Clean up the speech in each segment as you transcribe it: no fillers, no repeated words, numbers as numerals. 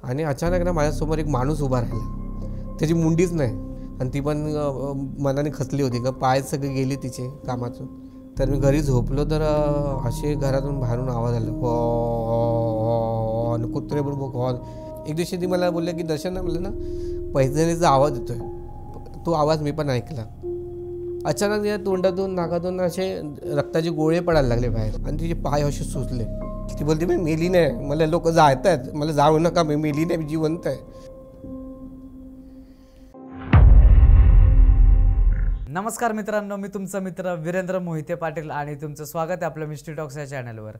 आणि अचानक ना माझ्यासमोर एक माणूस उभा राहिला. त्याची मुंडीच नाही आणि ती पण मनाने खचली होती का, पाय सगळे गेले तिचे कामाचं. तर मी घरी झोपलो तर असे घरातून बाहेरून आवाज आला, आणि कुत्रे बरोबर हॉल. एक दिवशी ती मला बोलले की दर्शन म्हणलं ना पैजणीचा आवाज येतोय. तो आवाज मी पण ऐकला. अचानक या तोंडातून नाकातून असे रक्ताचे गोळे पडायला लागले बाहेर आणि तिचे पाय असे सुचले. ती बोलते मी मेली नाही, मला लोक जाळत आहेत, मला जाऊ नका, मी मेली नाही, मी जिवंत आहे. नमस्कार मित्रांनो, मी तुमचा मित्र वीरेंद्र मोहिते पाटील आणि तुमचं स्वागत आहे आपल्या मिस्ट्री टॉक्स या चॅनलवर.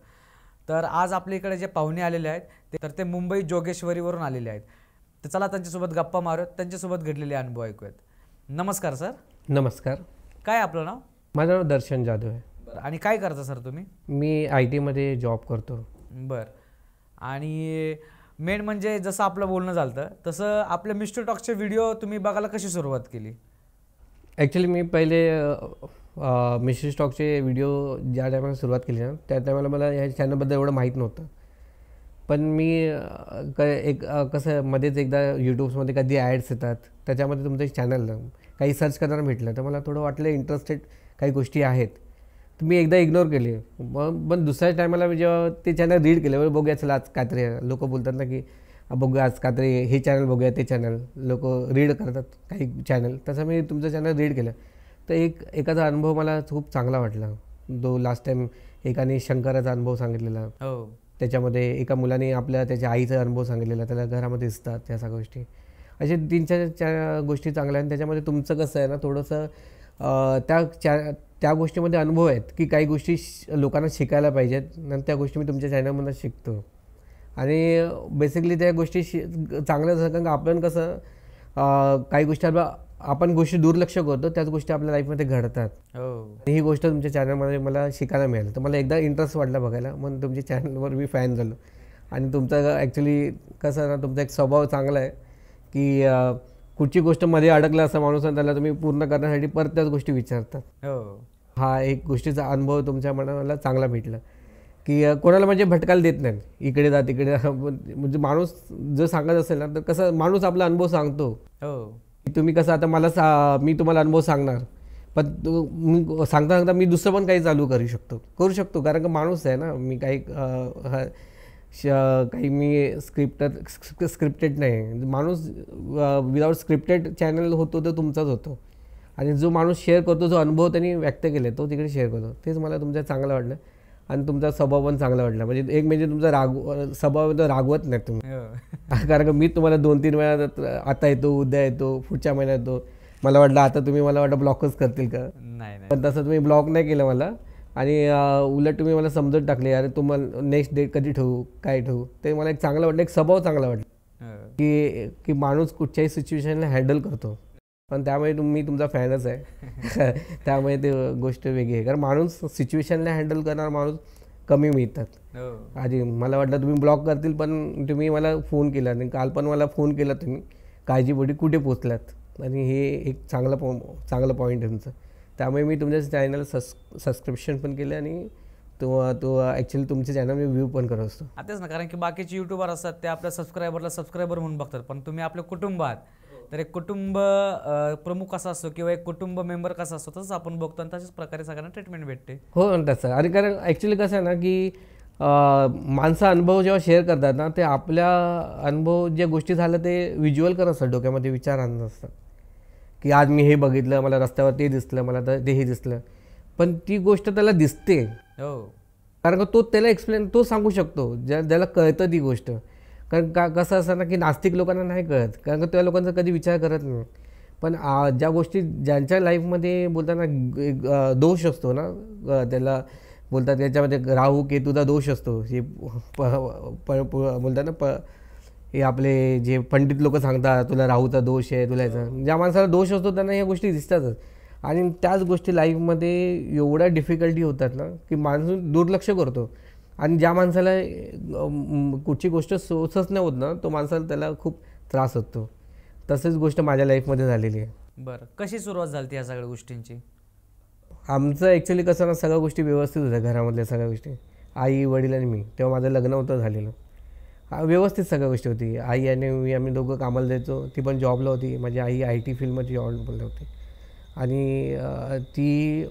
तर आज आपल्या इकडे जे पाहुणे आलेले आहेत ते मुंबई जोगेश्वरीवरून आलेले आहेत. तर चला त्यांच्यासोबत गप्पा मारूयात, त्यांच्यासोबत घडलेले अनुभव ऐकूयात. नमस्कार सर. नमस्कार. काय आपलं नाव? माझं नाव दर्शन जाधव आहे. आणि काय करता सर तुम्ही? मी IT मध्ये जॉब करतो. बरं. आणि मेन म्हणजे जसं आपलं बोलणं झालं तसं आपल्या मिस्ट्री टॉक्सचे व्हिडिओ तुम्ही बघायला कशी सुरुवात केली? ॲक्च्युली मी पहिले मिस्ट्री टॉकचे व्हिडिओ ज्या टायमाला सुरुवात केली ना त्या टायमाला मला ह्या चॅनलबद्दल एवढं माहीत नव्हतं. पण मी कसं मध्येच एकदा यूट्यूब्समध्ये कधी ॲड्स येतात, त्याच्यामध्ये तुमचं एक चॅनल काही सर्च करताना भेटलं तर मला थोडं वाटलं इंटरेस्टेड काही गोष्टी आहेत. तर मी एकदा इग्नोर केली. पण दुसऱ्या टायमाला मी जेव्हा ते चॅनल रीड केलं, बघूया चला आज काहीतरी लोक बोलतात ना की बघूया आज काहीतरी हे चॅनल बघूया, ते चॅनल लोक रीड करतात काही चॅनल, तसं मी तुमचं चॅनल रीड केलं. तर एकाचा अनुभव मला खूप चांगला वाटला. जो लास्ट टाईम एकाने शंकराचा अनुभव सांगितलेला, त्याच्यामध्ये एका मुलाने त्याच्या आईचा अनुभव सांगितलेला, त्याला घरामध्ये दिसतात त्या सगळ्या गोष्टी, असे 3-4 गोष्टी चांगल्या. आणि त्याच्यामध्ये तुमचं कसं आहे ना थोडंसं त्या गोष्टीमध्ये अनुभव आहेत की काही गोष्टी लोकांना शिकायला पाहिजेत आणि त्या गोष्टी मी तुमच्या चॅनलमधून शिकतो. आणि बेसिकली त्या गोष्टी चांगल्याच असतात, कारण आपण कसं काही गोष्टी आपण गोष्टी दुर्लक्ष करतो, त्याच गोष्टी आपल्या लाईफमध्ये घडतात. ही गोष्ट तुमच्या चॅनलमध्ये मला शिकायला मिळाली. तर मला एकदा इंटरेस्ट वाटला बघायला, म्हणून तुमच्या चॅनलवर मी फॅन झालो. आणि तुमचा ॲक्च्युली कसं ना तुमचा एक स्वभाव चांगला आहे की कुठची गोष्ट मध्ये अडकला असा माणूस आहे त्याला तुम्ही पूर्ण करण्यासाठी परत त्याच गोष्टी विचारतात. हा एक गोष्टीचा अनुभव तुमच्या मनाला चांगला भेटला की कोणाला म्हणजे भटकायला देत नाही, इकडे जा तिकडे जा. म्हणजे माणूस जर सांगत असेल ना तर कसं माणूस आपला अनुभव सांगतो. तुम्ही कसं आता मी तुम्हाला अनुभव सांगणार, पण सांगता मी दुसरं पण काही चालू करू शकतो कारण का माणूस आहे ना. मी काही मी स्क्रिप्टेड नाही. माणूस विदाउट स्क्रिप्टेड चॅनल होतो तर तुमचाच होतो. आणि जो माणूस शेअर करतो, जो अनुभव त्यांनी व्यक्त केले तो तिकडे शेअर करतो. तेच मला तुमच्या चांगलं वाटलं. आणि तुमचा स्वभाव पण चांगला वाटला. म्हणजे एक म्हणजे तुमचा स्वभाव रागवत नाही तुम्ही. कारण का मी तुम्हाला 2-3 वेळा आता येतो, उद्या येतो, पुढच्या महिन्यात येतो, मला वाटलं आता तुम्ही मला वाटलं ब्लॉकच करतील का. नाही, पण तसं तुम्ही ब्लॉक नाही केलं मला. आणि उलट तुम्ही मला समजून टाकले, अरे तुम्हाला नेक्स्ट डेट कधी ठेवू, काय ठेवू. ते मला एक चांगलं वाटलं, एक स्वभाव चांगला वाटला की माणूस कुठच्याही सिच्युएशनला हँडल करतो. पण त्यामुळे मी तुमचा फॅनच आहे. त्यामुळे ते गोष्ट वेगळी आहे, कारण माणूस सिच्युएशनला हँडल करणार माणूस कमी मिळतात. आधी मला वाटलं तुम्ही ब्लॉक करतील, पण तुम्ही मला फोन केला आणि काल पण मला फोन केला तुम्ही, काळजीपोटी कुठे पोचलात. आणि हे एक चांगला पॉईंट आहे तुमचं. त्यामुळे मी तुमच्या चॅनल सबस्क्रिप्शन पण केलं आणि तो ॲक्च्युली तुमचे चॅनल मी व्ह्यू पण करत असतो. तेच ना, कारण की बाकीचे यूट्यूबर असतात ते आपल्या सबस्क्रायबर म्हणून बघतात, पण तुम्ही आपलं कुटुंब आहात. तर एक कुटुंब प्रमुख कसा असतो किंवा एक कुटुंब मेंबर कसा असतो तसंच आपण बघतो आणि तशाच प्रकारे सगळ्यांना ट्रीटमेंट भेटते. हो तसं. आणि कारण ॲक्च्युली कसं आहे ना की माणसं अनुभव जेव्हा शेअर करतात ना ते आपल्या अनुभव ज्या गोष्टी झाल्या ते व्हिज्युअल करत असतात, डोक्यामध्ये विचार आणत असतात की आज मी हे बघितलं, मला रस्त्यावर ते दिसलं, मला ते हे दिसलं. पण ती गोष्ट त्याला दिसते कारण का तो त्याला तो सांगू शकतो, ज्याला कळतं ती गोष्ट. कारण कसं असतं ना की नास्तिक लोकांना नाही कळत, कारण का त्या लोकांचा कधी विचार करत नाही. पण ज्या गोष्टी ज्यांच्या लाईफमध्ये बोलताना दोष असतो ना, त्याला बोलतात त्याच्यामध्ये राहू केतूचा दोष असतो. हे बोलतात ना हे आपले जे पंडित लोक सांगतात तुला राहूचा दोष आहे, तुला याचा. ज्या माणसाला दोष असतो त्यांना ह्या गोष्टी दिसतातच. आणि त्याच गोष्टी लाईफमध्ये एवढ्या डिफिकल्टी होतात ना की माणूस दुर्लक्ष करतो. आणि ज्या माणसाला कुठची गोष्ट सोसच नाही होत ना तो माणसाला त्याला खूप त्रास होतो. तसेच गोष्ट माझ्या लाईफमध्ये झालेली आहे. बरं, कशी सुरुवात झाली या सगळ्या गोष्टींची? आमचं ॲक्च्युली कसं ना सगळ्या गोष्टी व्यवस्थित होत्या घरामधल्या सगळ्या गोष्टी, आई वडील आणि मी. तेव्हा माझं लग्न होतं झालेलं. व्यवस्थित सगळ्या गोष्टी होती. आई आणि मी आम्ही दोघं कामाला जायचो. ती पण जॉबला होती. माझी आई IT फील्डमध्ये जॉबला होती आणि ती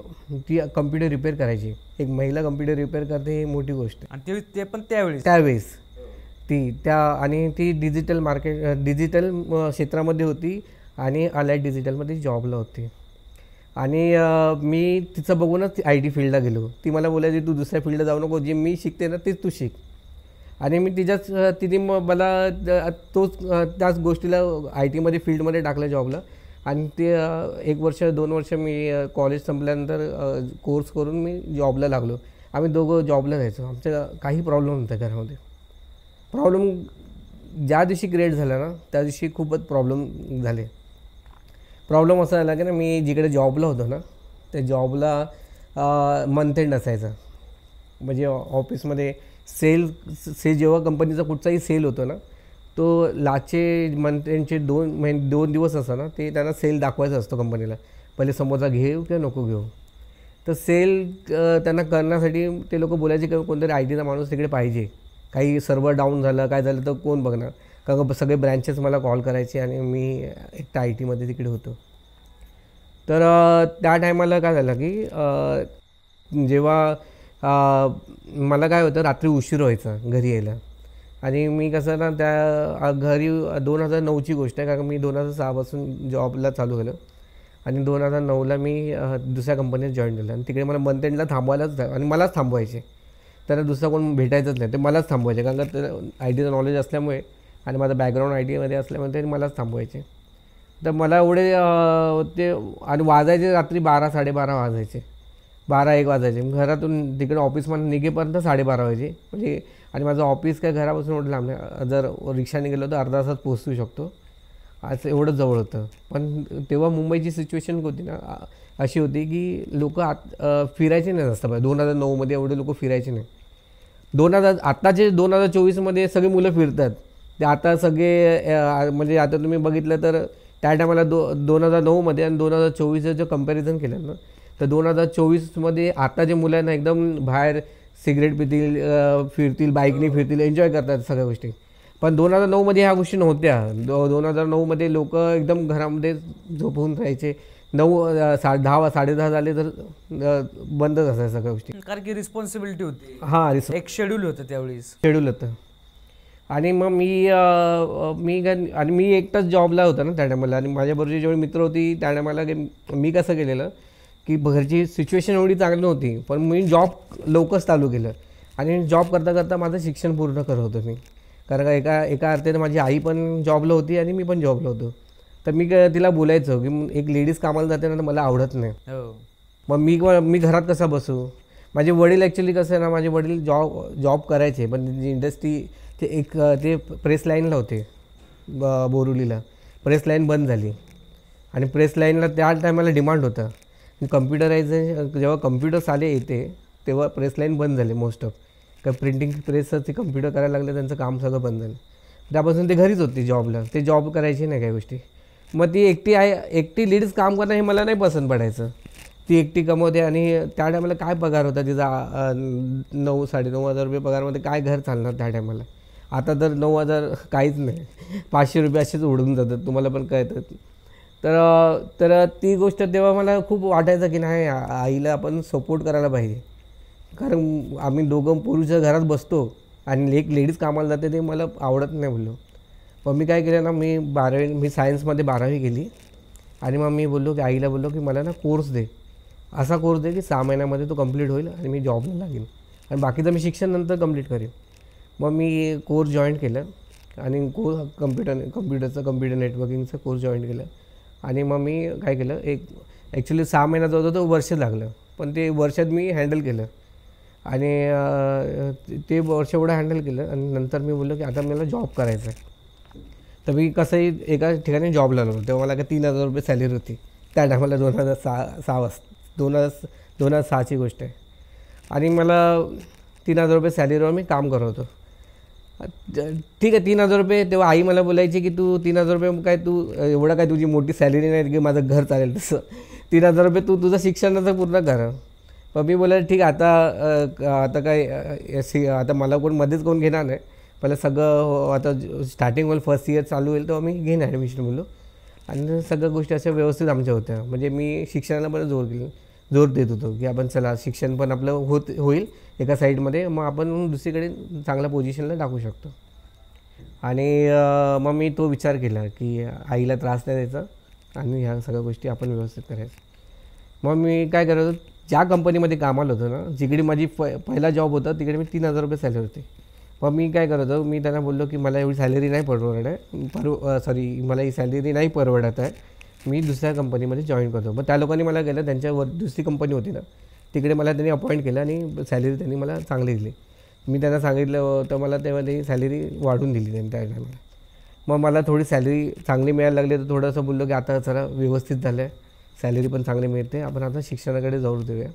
ती कम्प्युटर रिपेअर करायची. एक महिला कम्प्युटर रिपेअर करते ही मोठी गोष्ट आहे. आणि ते पण त्यावेळेस ती डिजिटल क्षेत्रामध्ये होती आणि अलाइड डिजिटलमध्ये जॉबला होती. आणि मी तिचं बघूनच IT फील्डला गेलो. ती मला बोलायची तू दुसऱ्या फील्डला जाऊ नको, जे मी शिकते ना तेच तू शिक. आणि मी तिने मला त्याच गोष्टीला IT फील्डमध्ये टाकलं जॉबला. आणि ते 1 वर्ष 2 वर्ष मी कॉलेज संपल्यानंतर कोर्स करून मी जॉबला लागलो. आम्ही दोघं जॉबला जायचो. आमचं काही प्रॉब्लेम नव्हता घरामध्ये. प्रॉब्लेम ज्या दिवशी क्रिएट झाला ना त्या दिवशी खूपच प्रॉब्लेम झाले. प्रॉब्लेम असा झाला की ना मी जिकडे जॉबला होतो ना त्या जॉबला मंथ एंड असायचा. म्हणजे ऑफिसमध्ये सेल जेव्हा कंपनीचा कुठचाही सेल होतो ना तो लास्टचे मंथ एंडचे 2 दिवस असतो ना ते त्यांना सेल दाखवायचा असतो कंपनीला. पहिले समोरचा घेऊ किंवा नको घेऊ. तर सेल त्यांना करण्यासाठी ते लोक बोलायचे की कोणतरी ITचा माणूस तिकडे पाहिजे. काही सर्व्हर डाऊन झालं काय झालं तर कोण बघणार. कारण सगळे ब्रँचेस मला कॉल करायचे आणि मी एकटा ITमध्ये तिकडे होतो. तर त्या टायमाला काय झालं की जेव्हा मला काय होतं रात्री उशीर व्हायचा घरी यायला. आणि मी कसं ना त्या घरी 2009ची गोष्ट आहे, कारण मी 2006पासून जॉबला चालू केलं आणि 2009ला मी दुसऱ्या कंपनीत जॉईन केलं. आणि तिकडे मला मंथ एंडला थांबवायलाच आणि मलाच थांबवायचे. त्यांना दुसरा कोण भेटायचंच नाही, ते मलाच थांबवायचे. कारण का ITचं नॉलेज असल्यामुळे आणि माझं बॅकग्राऊंड ITमध्ये असल्यामुळे ते मलाच थांबवायचे. तर मला एवढे ते आणि वाजायचे रात्री 12 साडेबारा वाजायचे, 12-1 वाजायचे. घरातून तिकडे ऑफिसमध्ये निघेपर्यंत 12:30 व्हायचे. म्हणजे आणि माझं ऑफिस काय घरापासून एवढं लांब नाही. जर रिक्षाने गेलो तर अर्धा तासात पोहोचू शकतो, असं एवढं जवळ होतं. पण तेव्हा मुंबईची सिच्युएशन होती ना अशी होती की लोक फिरायचे नाही जास्त. 2009मध्ये एवढे लोक फिरायचे नाही. आत्ताचे 2024मध्ये सगळे मुलं फिरतात. ते आता सगळे म्हणजे आता तुम्ही बघितलं तर त्या टायमाला 2009मध्ये आणि 2024चं जर कंपॅरिझन केलं ना तर 2024मध्ये आता जे मुलं आहेत ना एकदम बाहेर सिगरेट पितील, फिरतील, बाईकने फिरतील, एन्जॉय करतात सगळ्या गोष्टी. पण 2009मध्ये ह्या गोष्टी नव्हत्या. 2009मध्ये लोक एकदम घरामध्ये झोपून राहायचे. 10 10:30 झाले तर बंदच असायचं सगळ्या गोष्टी. कारण की रिस्पॉन्सिबिलिटी होती. हां, एक शेड्यूल होतं त्यावेळेस. शेड्यूल होतं. आणि मग मी एकटाच जॉबला होता ना त्या टायमाला. आणि माझ्याबरोबरची जेवढी मित्र होती त्या टायमाला मी कसं केलेलं की घरची सिच्युएशन एवढी चांगली नव्हती, पण मी जॉब लवकरच चालू केलं. आणि जॉब करता करता माझं शिक्षण पूर्ण करत होतो मी. कारण का एका अर्थाने माझी आई पण जॉबला होती आणि मी पण जॉबला होतो. तर मी तिला बोलायचो की एक लेडीज कामाला जाते ना तर मला आवडत नाही. मग मी घरात कसा बसू. माझे वडील ॲक्च्युली कसं आहे ना, माझे वडील जॉब करायचे पण इंडस्ट्री ते प्रेस लाईनला होते. बोरिवलीला प्रेस लाईन बंद झाली आणि प्रेस लाईनला त्या टायमाला डिमांड होतं. कम्प्युटरायझेशन जेव्हा कम्प्युटर्स येते तेव्हा प्रेस लाईन बंद झाले मोस्ट ऑफ. प्रिंटिंग प्रेसचं ते कम्प्युटर करायला लागलं, त्यांचं काम सगळं बंद झालं. त्यापासून ते घरीच होते जॉबला. ते जॉब करायची नाही काही गोष्टी. मग ती एकटी लेडीज काम करणं हे मला नाही पसंत पडायचं. ती एकटी कमवते आणि त्या टायमाला काय पगार होता तिचा 9,000-9,500 रुपये पगारमध्ये काय घर चालणार त्या टायमाला. आता तर 9,000 काहीच नाही, 500 रुपये असेच उडून जातात, तुम्हाला पण कळतं. तर ती गोष्ट तेव्हा मला खूप वाटायचं की नाही आईला आपण सपोर्ट करायला पाहिजे. कारण आम्ही दोघं पुरुष घरात बसतो आणि एक लेडीज कामाला जाते ते मला आवडत नाही बोललो. मग मी काय केलं ना, मी सायन्समध्ये 12वी केली. आणि मग मी बोललो की आईला बोललो की मला ना कोर्स दे, असा कोर्स दे की 6 महिन्यामध्ये तो कंप्लीट होईल आणि मी जॉबला लागेल आणि बाकीचं मी शिक्षण नंतर कंप्लीट करेन. मग मी कोर्स जॉईन केलं आणि कम्प्युटर नेटवर्किंगचं कोर्स जॉईन केलं. आणि मग मी काय केलं, ॲक्च्युली 6 महिन्याचा होता तो वर्ष लागलं, पण ते वर्षात मी हँडल केलं. आणि ते वर्ष एवढं हँडल केलं. आणि नंतर मी बोललो की आता मला जॉब करायचा आहे. तर मी कसंही एका ठिकाणी जॉबला लागलो. तेव्हा मला काय 3,000 रुपये सॅलरी होती त्या टायमाला. 2006ची गोष्ट आहे. आणि मला 3,000 रुपये सॅलरीवर मी काम करत होतो. ठीक आहे, 3,000 रुपये. तेव्हा आई मला बोलायची की तू 3,000 रुपये काय तू एवढं काय तुझी मोठी सॅलरी नाही की माझं घर चालेल तसं. 3,000 रुपये तू तुझं शिक्षणाचं पूर्ण कर. पण मी बोलायला ठीक आहे आता काय आता मला मध्येच कोण घेणार नाही, पहिलं सगळं आता स्टार्टिंग फर्स्ट इयर चालू होईल तेव्हा मी घेईन ॲडमिशन बोललो. आणि सगळ्या गोष्टी अशा व्यवस्थित आमच्या होत्या. म्हणजे मी शिक्षणाला पण जोर देत होतो की आपण चला शिक्षण पण आपलं होईल एका साईडमध्ये, मग आपण दुसरीकडे चांगल्या पोझिशनला टाकू शकतो. आणि मग मी तो विचार केला की आईला त्रास नाही द्यायचा आणि ह्या सगळ्या गोष्टी आपण व्यवस्थित करायचं. मग मी काय करायचो, ज्या कंपनीमध्ये कामाला होतो ना, जिकडे माझी पहिला जॉब होता तिकडे मी 3,000 रुपये सॅलरी होती. मग मी काय करतो, मी त्यांना बोललो की मला एवढी सॅलरी नाही मला ही सॅलरी नाही परवडत आहे, मी दुसऱ्या कंपनीमध्ये जॉईन करतो. मग त्या लोकांनी मला केलं, त्यांच्यावर दुसरी कंपनी होती ना तिकडे मला त्यांनी अपॉइंट केलं आणि सॅलरी त्यांनी मला चांगली दिली. मी त्यांना सांगितलं तर मला तेव्हा ती सॅलरी वाढून दिली त्यांनी त्या टायमाला. मग मला थोडी सॅलरी चांगली मिळायला लागली तर थोडंसं बोललो की आता जरा व्यवस्थित झालं आहे, सॅलरी पण चांगली मिळते, आपण आता शिक्षणाकडे जोर देऊया.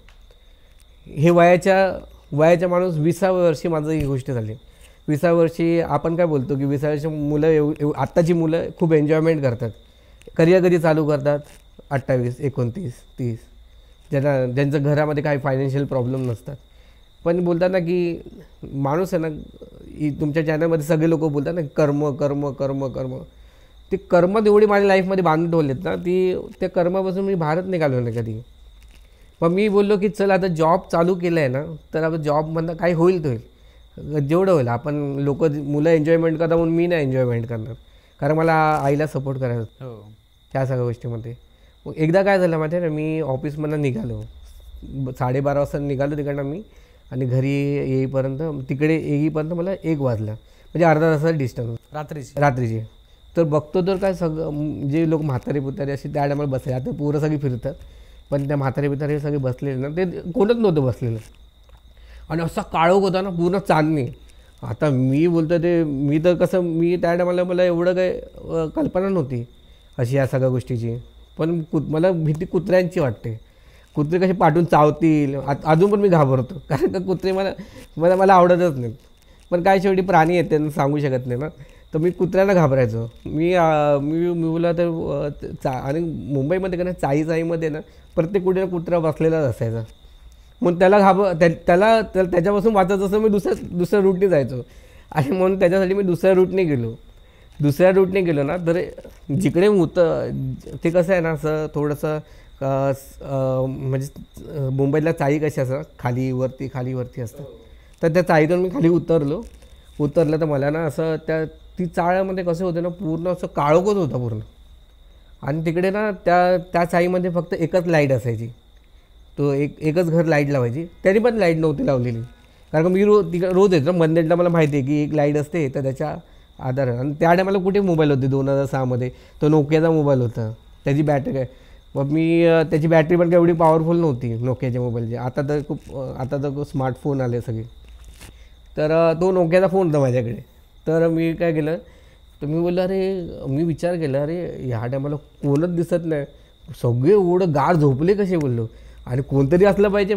हे वयाच्या माणूस 20व्या वर्षी माझं ही गोष्ट झाली. 20व्या वर्षी आपण काय बोलतो की 20व्या वर्षी मुलं आत्ताची मुलं खूप एन्जॉयमेंट करतात, करिअर कधी चालू करतात 28, 29, 30, ज्यांचं घरामध्ये काही फायनान्शियल प्रॉब्लेम नसतात. पण बोलतात ना की माणूस आहे ना, तुमच्या चॅनलमध्ये सगळे लोक बोलतात ना कर्म कर्म कर्म कर्म, ते कर्म तेवढी माझ्या लाईफमध्ये बांधून ठेवलेत ना, त्या कर्मापासून मी बाहेरच निघालो नाही कधी. मग मी बोललो की चल आता जॉब चालू केलं आहे ना, तर आता जॉबमधनं काही होईल तो होईल, जेवढं होईल. आपण मुलं एन्जॉयमेंट करतात म्हणून मी नाही एन्जॉयमेंट करणार, कारण मला आईला सपोर्ट करायचा हो त्या सगळ्या गोष्टीमध्ये. मग एकदा काय झालं माहिती आहे ना, मी ऑफिसमधनं निघालो 12:30 वाजता निघालो तिकडनं मी, आणि घरी येईपर्यंत मला 1 वाजला, म्हणजे अर्धा तासाचा डिस्टन्स रात्रीची. तर बघतो तर काय सगळं जे लोक म्हातारे पुतारे असे त्या टायमाला बसले, आता पोरं सगळी फिरतात पण त्या म्हातारे पितारे सगळे बसलेले ना, ते कोणच नव्हतं बसलेलं. आणि असा काळोख होता ना, पूर्ण चांदणी. आता मी बोलतो ते मी तर कसं, मी त्या टायमाला मला एवढं काही कल्पना नव्हती अशी या सगळ्या गोष्टीची. पण मला भीती कुत्र्यांची वाटते, कुत्रे कसे पाठवून चावतील अजून पण मी घाबरतो, कारण का कुत्रे मला आवडतच नाहीत. पण काय शेवटी प्राणी आहेत त्यांना सांगू शकत नाही ना, तर मी कुत्र्यांना घाबरायचो. मी बोला तर आणि मुंबईमध्ये का ना चाईमध्ये ना प्रत्येक कुठे कुत्रा बसलेलाच असायचा. मग त्याच्यापासून वाचत असं मी दुसऱ्या रूटने जायचो. आणि म्हणून त्याच्यासाठी मी दुसऱ्या रूटने गेलो ना, तर जिकडे ते कसं आहे ना, असं थोडंसं म्हणजे मुंबईला चाळी कशी असं खाली वरती असतं. तर त्या चाळीतून मी खाली उतरलं तर मला ना असं ती चाळ्यामध्ये कसं होतं ना, पूर्ण असं काळोखच होता पूर्ण. आणि तिकडे ना त्या चाळीमध्ये फक्त एकच लाईट असायची, तो एकच घर लाईट लावायची, तरी पण लाईट नव्हती लावलेली. कारण का मी रोज येतो मंदिरला, मला माहिती आहे की एक लाईट असते, तर त्याच्या आधार. आणि त्या टायमाला कुठे मोबाईल होते 2006मध्ये, तो नोकियाचा मोबाईल होता, त्याची बॅटरी काय, मग मी त्याची बॅटरी पण काय एवढी पॉवरफुल नव्हती नोकियाच्या मोबाईलची. आता तर स्मार्टफोन आले सगळे. तर तो नोकियाचा फोन होता माझ्याकडे. तर मी काय केलं, तर मी बोललो मी विचार केला, अरे ह्या टायमाला कोणच दिसत नाही, सगळे एवढं गाढ झोपले कसे बोललो, आणि कोणतरी असलं पाहिजे,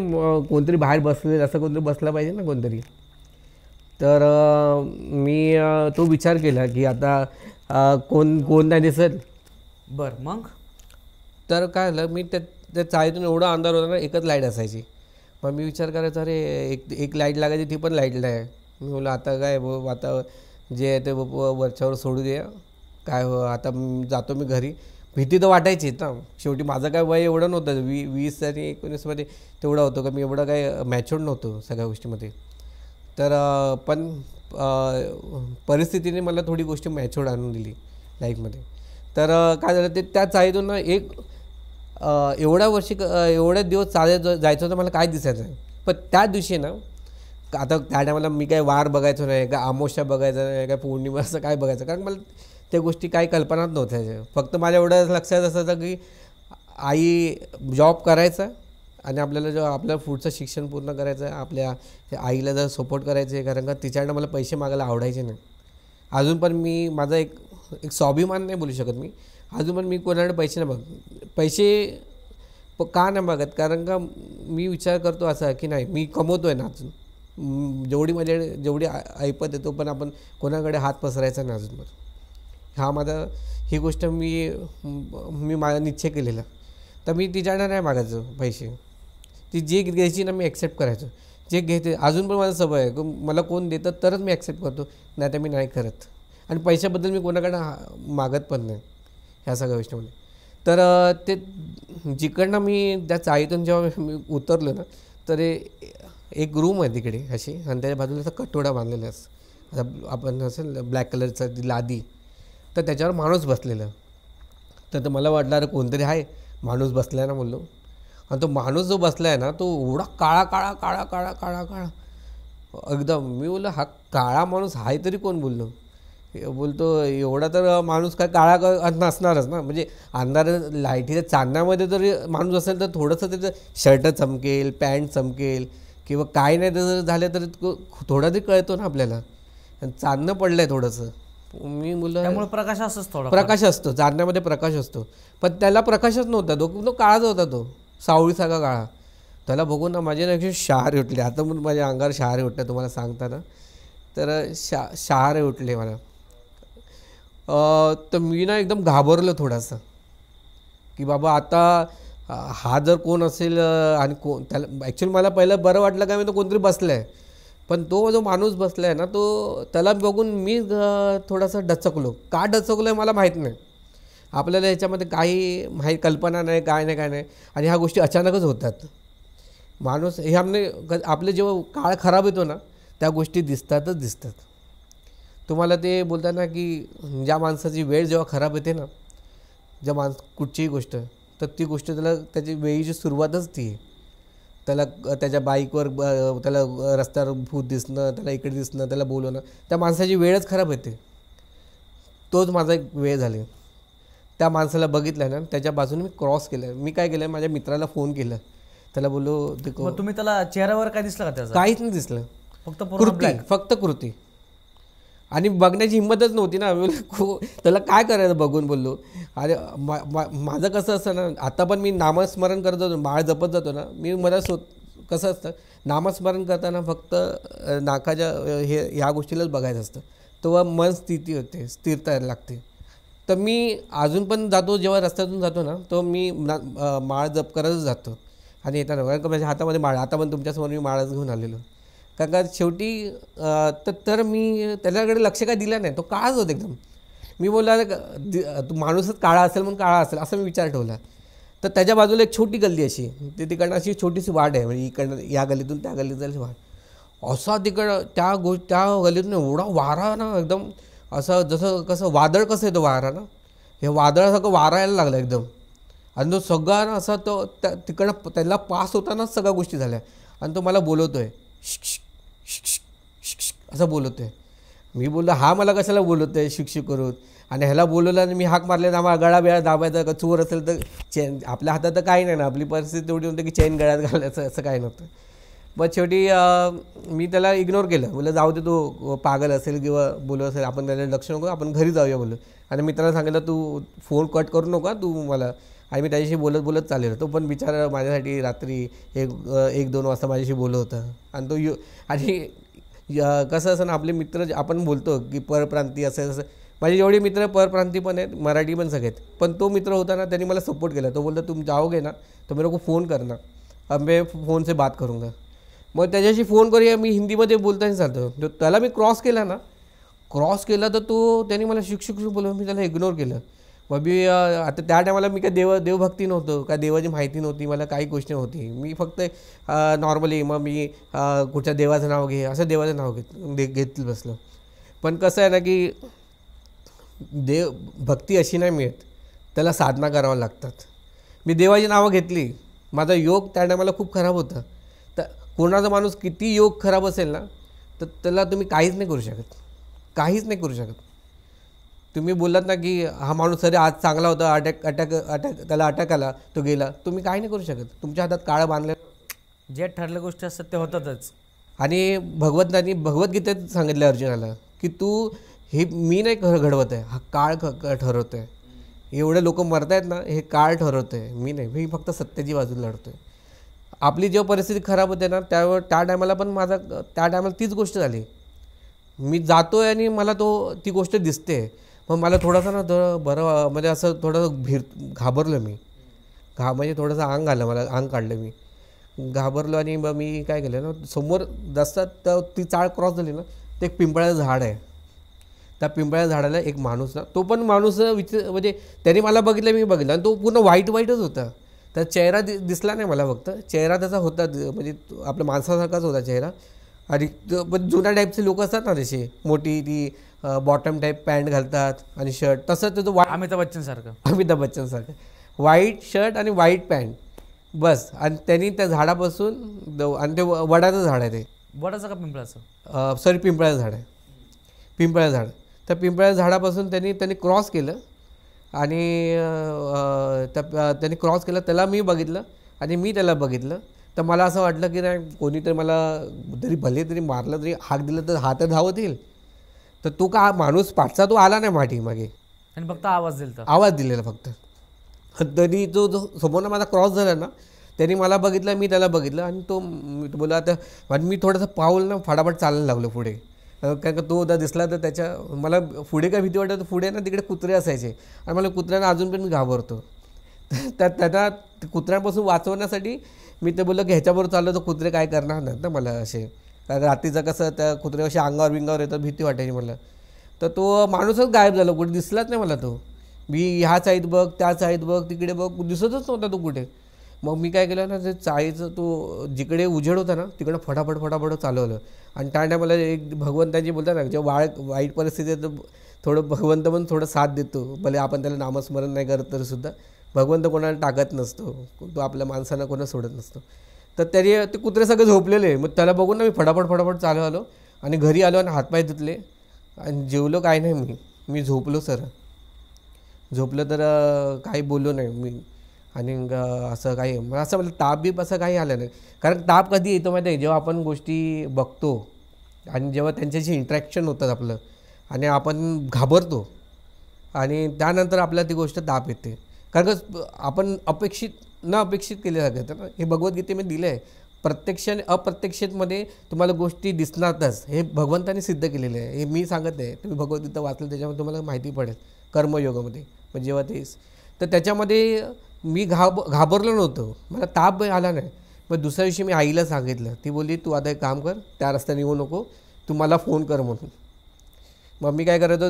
कोणतरी बाहेर बसले, असं कोणतरी बसला पाहिजे ना कोणतरी. तर मी तो विचार केला की आता कोण नाही दिसत. बरं, मग तर काय झालं, मी त्या चाळीतून एवढा अंधार होता ना, एकच लाईट असायची. मग मी विचार करायचा, अरे एक लाईट लागायची, ती पण लाईट नाही. मी बोललो आता काय आता जे आहे ते वरच्यावर सोडू दे, काय आता जातो मी घरी. भीती तर वाटायचीच ना, शेवटी माझं काय वय एवढं नव्हतं, 20 आणि 19मध्ये तेवढं होतं का मी एवढं काय मॅच्युअर्ड नव्हतो सगळ्या गोष्टीमध्ये. तर पण परिस्थितीने मला थोडी गोष्टी मॅच्युअर्ड आणून दिली लाईफमध्ये. तर काय झालं, ते त्या चाळीतून ना एवढ्या दिवस चालत जायचं होतं, मला काय दिसायचं नाही. पण त्या दिवशी ना, आता त्या टायमाला मी काय वार बघायचो नाही, काय अमावस्या बघायचं नाही, काय पौर्णिमा असं काय बघायचं, कारण मला त्या गोष्टी काही कल्पनाच नव्हत्या. फक्त माझ्या एवढं लक्षात असायचं की आई जॉब करायचा आणि आपल्याला आपलं पुढचं शिक्षण पूर्ण करायचं आहे, आपल्या आईला जर सपोर्ट करायचं आहे, कारण का तिच्याकडनं मला पैसे मागायला आवडायचे नाही. अजून पण मी माझा एक स्वाभिमान नाही बोलू शकत मी, अजून पण मी कोणाकडे पैसे नाही पैसे का नाही मागत, कारण का मी विचार करतो असा की नाही, मी कमवतो आहे ना अजून, जेवढी ऐपत येतो, पण आपण कोणाकडे हात पसरायचा नाही अजून. ही गोष्ट मी माझा निश्चय केलेला. तर मी तिच्याकडे नाही मागायचो पैसे, ती जी घ्यायची ना मी ॲक्सेप्ट करायचो, जे घेते अजून पण माझं सवय आहे की मला कोण देतं तरच मी ॲक्सेप्ट करतो, नाही तर मी नाही करत. आणि पैशाबद्दल मी कोणाकडं मागत पण नाही ह्या सगळ्या गोष्टीमध्ये. तर ते जिकडनं मी त्या चाळीतून जेव्हा मी उतरलो ना, तर एक रूम आहे तिकडे अशी, आणि त्याच्या बाजूला असा कटोडा बांधलेला असं, आता आपण असेल ब्लॅक कलरचा ती लादी, तर त्याच्यावर माणूस बसलेला. तर मला वाटलं अरे कोणतरी आहे, माणूस बसला आहे ना बोललो. आणि तो माणूस जो बसला आहे ना, तो एवढा काळा काळा काळा काळा काळा काळा एकदम. मी बोललो हा काळा माणूस आहे तरी कोण बोललो. बोलतो एवढा तर माणूस काय काळा नसणारच ना, म्हणजे अंधार लाईटीच्या चांदण्यामध्ये जर माणूस असेल तर थोडंसं त्याचं शर्ट चमकेल, पॅन्ट चमकेल, किंवा काय नाही जर झालं तर थोडा तरी कळतो ना आपल्याला. आणि चांदणं पडलं आहे थोडंसं. मी मुलं त्यामुळे प्रकाश असतोच, थोडा प्रकाश असतो चांदण्यामध्ये, प्रकाश असतो. पण त्याला प्रकाशच नव्हता, तो काळाच होता, तो सावळीसारखा काळा. त्याला बघून ना माझे ना शहारे उठले. आता पण माझ्या अंगावर शहारे उठले तुम्हाला सांगताना. तर शहारे उठले मला. तर मी ना एकदम घाबरलो थोडासा की बाबा आता हा जर कोण असेल आणि कोण त्याला. ॲक्च्युली मला पहिलं बरं वाटलं का मी तो कोणतरी बसला आहे, पण तो जो माणूस बसला आहे ना, तो त्याला बघून मी थोडासा डचकलो. का डचकलो आहे मला माहीत नाही. आपल्याला ह्याच्यामध्ये काही कल्पना नाही, काय नाही. आणि ह्या गोष्टी अचानकच होतात. माणूस हे आपले जेव्हा काळ खराब येतो ना, त्या गोष्टी दिसतात. तुम्हाला ते बोलतात ना की ज्या माणसाची वेळ जेव्हा खराब येते ना, कुठचीही गोष्ट, तर ती गोष्ट त्याची वेळीची सुरुवातच ती आहे. त्याला त्याच्या बाईकवर त्याला रस्त्यावर भूत दिसणं, त्याला इकडे दिसणं, त्याला बोलवणं, त्या माणसाची वेळच खराब येते. तोच माझा एक वेळ झाले. त्या माणसाला बघितलं ना, त्याच्या बाजूने मी क्रॉस केलं. मी काय केलं, माझ्या मित्राला फोन केला. त्याला बोललो मग तुम्ही त्याला चेहऱ्यावर काय दिसलं का त्याचं? काहीच नाही दिसलं, फक्त कृती. आणि बघण्याची हिंमतच नव्हती ना. त्याला काय करायचं बघून बोललो. अरे माझं कसं असतं ना, आता पण मी नामस्मरण करत जातो, माळ जपत जातो ना, मी मला कसं असतं, नामस्मरण करताना फक्त नाकाच्या ह्या गोष्टीलाच बघायचं असतं, तेव्हा मन स्थिती होते, स्थिरता लागते. तर मी अजून पण जातो, जेव्हा रस्त्यातून जातो ना, तो मी माळ जप करतच जातो. आणि येताना कारण का माझ्या हातामध्ये माळ, आता पण तुमच्यासमोर मी माळच घेऊन आलेलो. कारण का शेवटी तर मी त्याच्याकडे लक्ष काय दिलं नाही, तो काळाच होता एकदम. मी बोलला तू माणूसच काळा असेल म्हणून काळा असेल असं मी विचार ठेवला. तर त्याच्या बाजूला एक छोटी गल्ली अशी, तिकडनं अशी छोटीशी वाट आहे, म्हणजे इकडनं या गल्लीतून त्या गल्लीत जायची वाट. असा तिकडं त्या गल्लीतून एवढा वारा ना, एकदम असं जसं कसं वादळ कसं येतं वारा ना, हे वादळासारखं वारा यायला लागलं एकदम. आणि तो सगळा ना असा तो तिकडं त्याला पास होतानाच सगळ्या गोष्टी झाल्या. आणि तो मला बोलवतो आहे, असं बोलत आहे. मी बोललो हा मला कशाला बोलत आहे शिक्षक करून. आणि ह्याला बोलवलं आणि मी हाक मारले ना, आम्हाला गळा बिळा दाबायचा का, चोर असेल तर चेन आपल्या हातात तर काही नाही ना, आपली परिस्थिती तेवढी होती की चेन गळ्यात घालायचं असं काही नव्हतं. मग शेवटी मी त्याला इग्नोर केलं. बोललं जाऊ दे, तो पागल असेल किंवा बोलत असेल, आपण त्याला लक्ष नको, आपण घरी जाऊया बोललो. आणि मित्राला सांगितलं तू फोन कट करू नका तू मला. आणि मी त्याच्याशी बोलत चाललेलो. तो पण बिचारा माझ्यासाठी रात्री 1-2 वाजता माझ्याशी बोलत होता. आणि आणि कसं असं ना, आपले मित्र आपण बोलतो की परप्रांती असं माझे जेवढे मित्र परप्रांती पण आहेत, मराठी पण सगळेत. पण तो मित्र होता ना, त्यांनी मला सपोर्ट केला. तो बोलतो तुम जाओगे ना तो मेरे को फ़ोन करना, अब मैं फ़ोन से बात करूँगा. मग त्याच्याशी फोन करूया, मी हिंदीमध्ये बोलताना चालतो. त्याला मी क्रॉस केला तर त्यांनी मला शिक्षक बोलवून मी त्याला इग्नोर केलं. मग मी आता त्या टायमाला मी काय देवभक्ती नव्हतं, काय देवाची माहिती नव्हती, मला काही गोष्टी नव्हती. मी फक्त नॉर्मली मग मी कुठच्या देवाचं नाव घे, असं देवाचं नाव घेत बसलो. पण कसं आहे ना की भक्ती अशी नाही मिळत, त्याला साधना करावं लागतात. मी देवाची नावं घेतली, माझा योग त्या टायमाला खूप खराब होता. तर कोणाचा माणूस किती योग खराब असेल ना, तर त्याला तुम्ही काहीच नाही करू शकत. तुम्ही बोललात ना की हा माणूस अरे आज चांगला होता, त्याला अटॅक आला, तो गेला, तुम्ही काही नाही करू शकत. तुमच्या हातात काळं बांधलं, जे ठरल्या गोष्टी असतात ते होतातच. आणि भगवद्गीतेत सांगितलं अर्जुनाला की तू हे मी नाही घडवत आहे, हा काळ ठरवत आहे. एवढे लोक मरत आहेत ना, हे काळ ठरवत आहे, मी नाही. मी फक्त सत्याची बाजू लढतो आहे. आपली जेव्हा परिस्थिती खराब होते ना, त्या टायमाला पण त्या टायमाला तीच गोष्ट झाली. मी जातो आहे आणि मला ती गोष्ट दिसते. मग मला थोडासा ना बरं म्हणजे असं थोडं घाबरलं मी. म्हणजे थोडंसं अंग आलं, मला अंग काढलं मी. घाबरलो आणि मग मी काय केलं ना, समोर जसं तर ती चाळ क्रॉस झाली ना, ते एक पिंपळाचं झाड आहे. त्या पिंपळाच्या झाडाला एक माणूस ना, तो पण माणूस म्हणजे त्याने मला बघितलं, मी बघितलं, आणि तो पूर्ण व्हाईटच होता. तर चेहरा दिसला नाही मला, फक्त चेहरा त्याचा होता, म्हणजे आपल्या माणसासारखाच होता चेहरा. आणि पण जुन्या टाईपचे लोक असतात ना, तसे मोठी ती बॉटम टाईप पॅन्ट घालतात आणि शर्ट, तसं तो अमिताभ बच्चनसारखं व्हाईट शर्ट आणि व्हाईट पॅन्ट बस. आणि त्यांनी त्या झाडापासून आणि ते वडाचं झाड आहे, ते वडाचं का पिंपळाचं, सॉरी पिंपळाचं झाड आहे, पिंपळाचं झाड. तर पिंपळाच्या झाडापासून त्यांनी क्रॉस केलं आणि त्यांनी क्रॉस केलं, त्याला मी बघितलं आणि मी त्याला बघितलं. तर मला असं वाटलं की नाही, कोणीतरी मला तरी भले तरी मारलं, तरी हाक दिलं तर हातात धावत येईल. तर तो का माणूस पाठचा तो आला नाही माठी मागे, आणि फक्त आवाज दिलेला फक्त. तरी जो समोर माझा क्रॉस झाला ना, त्यांनी मला बघितलं, मी त्याला बघितलं, आणि तो बोला आता. आणि मी थोडंसं पाऊल ना फटाफट चालायला लागलो पुढे, कारण का तो उद्या दिसला तर त्याच्या मला पुढे काय भीती वाटत. पुढे ना तिकडे कुत्रे असायचे आणि मला कुत्र्यांना अजून पण मी घाबरतो. तर त्यांना कुत्र्यांपासून वाचवण्यासाठी मी ते बोललो की ह्याच्याबरोबर चाललो तर कुत्रे काय करणार नाहीत ना मला असे, कारण रात्रीचं कसं त्या कुत्रे असे अंगावर येतं, भीती वाटायची मला. तर तो माणूसच गायब झाला, कुठे दिसलाच नाही मला. तो मी ह्या साईड बघ, त्या साईड बघ, तिकडे बघ, दिसतच नव्हता तो कुठे. मग मी काय केलं ना, ते चाळीचं तो जिकडे उजेड होता ना, तिकडं फटाफट चालवलं. आणि त्या टायमाला एक भगवंताची बोलतात ना, जेव्हा वाईट परिस्थिती आहे तर थोडं भगवंत पण थोडं साथ देतो, भले आपण त्याला नामस्मरण नाही करत तरी सुद्धा. भगवंत कोणाला टाकत नसतो, तो आपल्या माणसांना कोणा सोडत नसतो. तर तरी ते कुत्रे सगळे झोपलेले. मग त्याला बघून ना मी फटाफट चालू आलो आणि घरी आलो आणि हातपाय धुतले आणि जेवलो. काय नाही, मी झोपलो सर, झोपलं. तर काही बोललो नाही मी. आणि असं काही असं मला ताप बीप असं काही आलं नाही. कारण ताप कधी येतो माहिती आहे, जेव्हा आपण गोष्टी बघतो आणि जेव्हा त्यांच्याशी इंटरॅक्शन होतात आपलं आणि आपण घाबरतो आणि त्यानंतर आपल्याला ती गोष्ट ताप येते. कारण का आपण न अपेक्षित केले जातात ना. हे भगवद्गीतेमध्ये दिलं आहे, प्रत्यक्ष आणि अप्रत्यक्षितमध्ये तुम्हाला गोष्टी दिसणारच. हे भगवंताने सिद्ध केलेले आहे, हे मी सांगत आहे. तुम्ही भगवद्गीता वाचलं त्याच्यामध्ये तुम्हाला माहिती पडेल, कर्मयोगामध्ये. पण जेव्हा तेच तर त्याच्यामध्ये मी घाबरलो नव्हतो, मला ताप आला नाही. मग दुसऱ्या दिवशी मी आईला सांगितलं, ती बोलली तू आता एक काम कर, त्या रस्त्याने येऊ नको, तू मला फोन कर म्हणून. मग मी काय करायचो,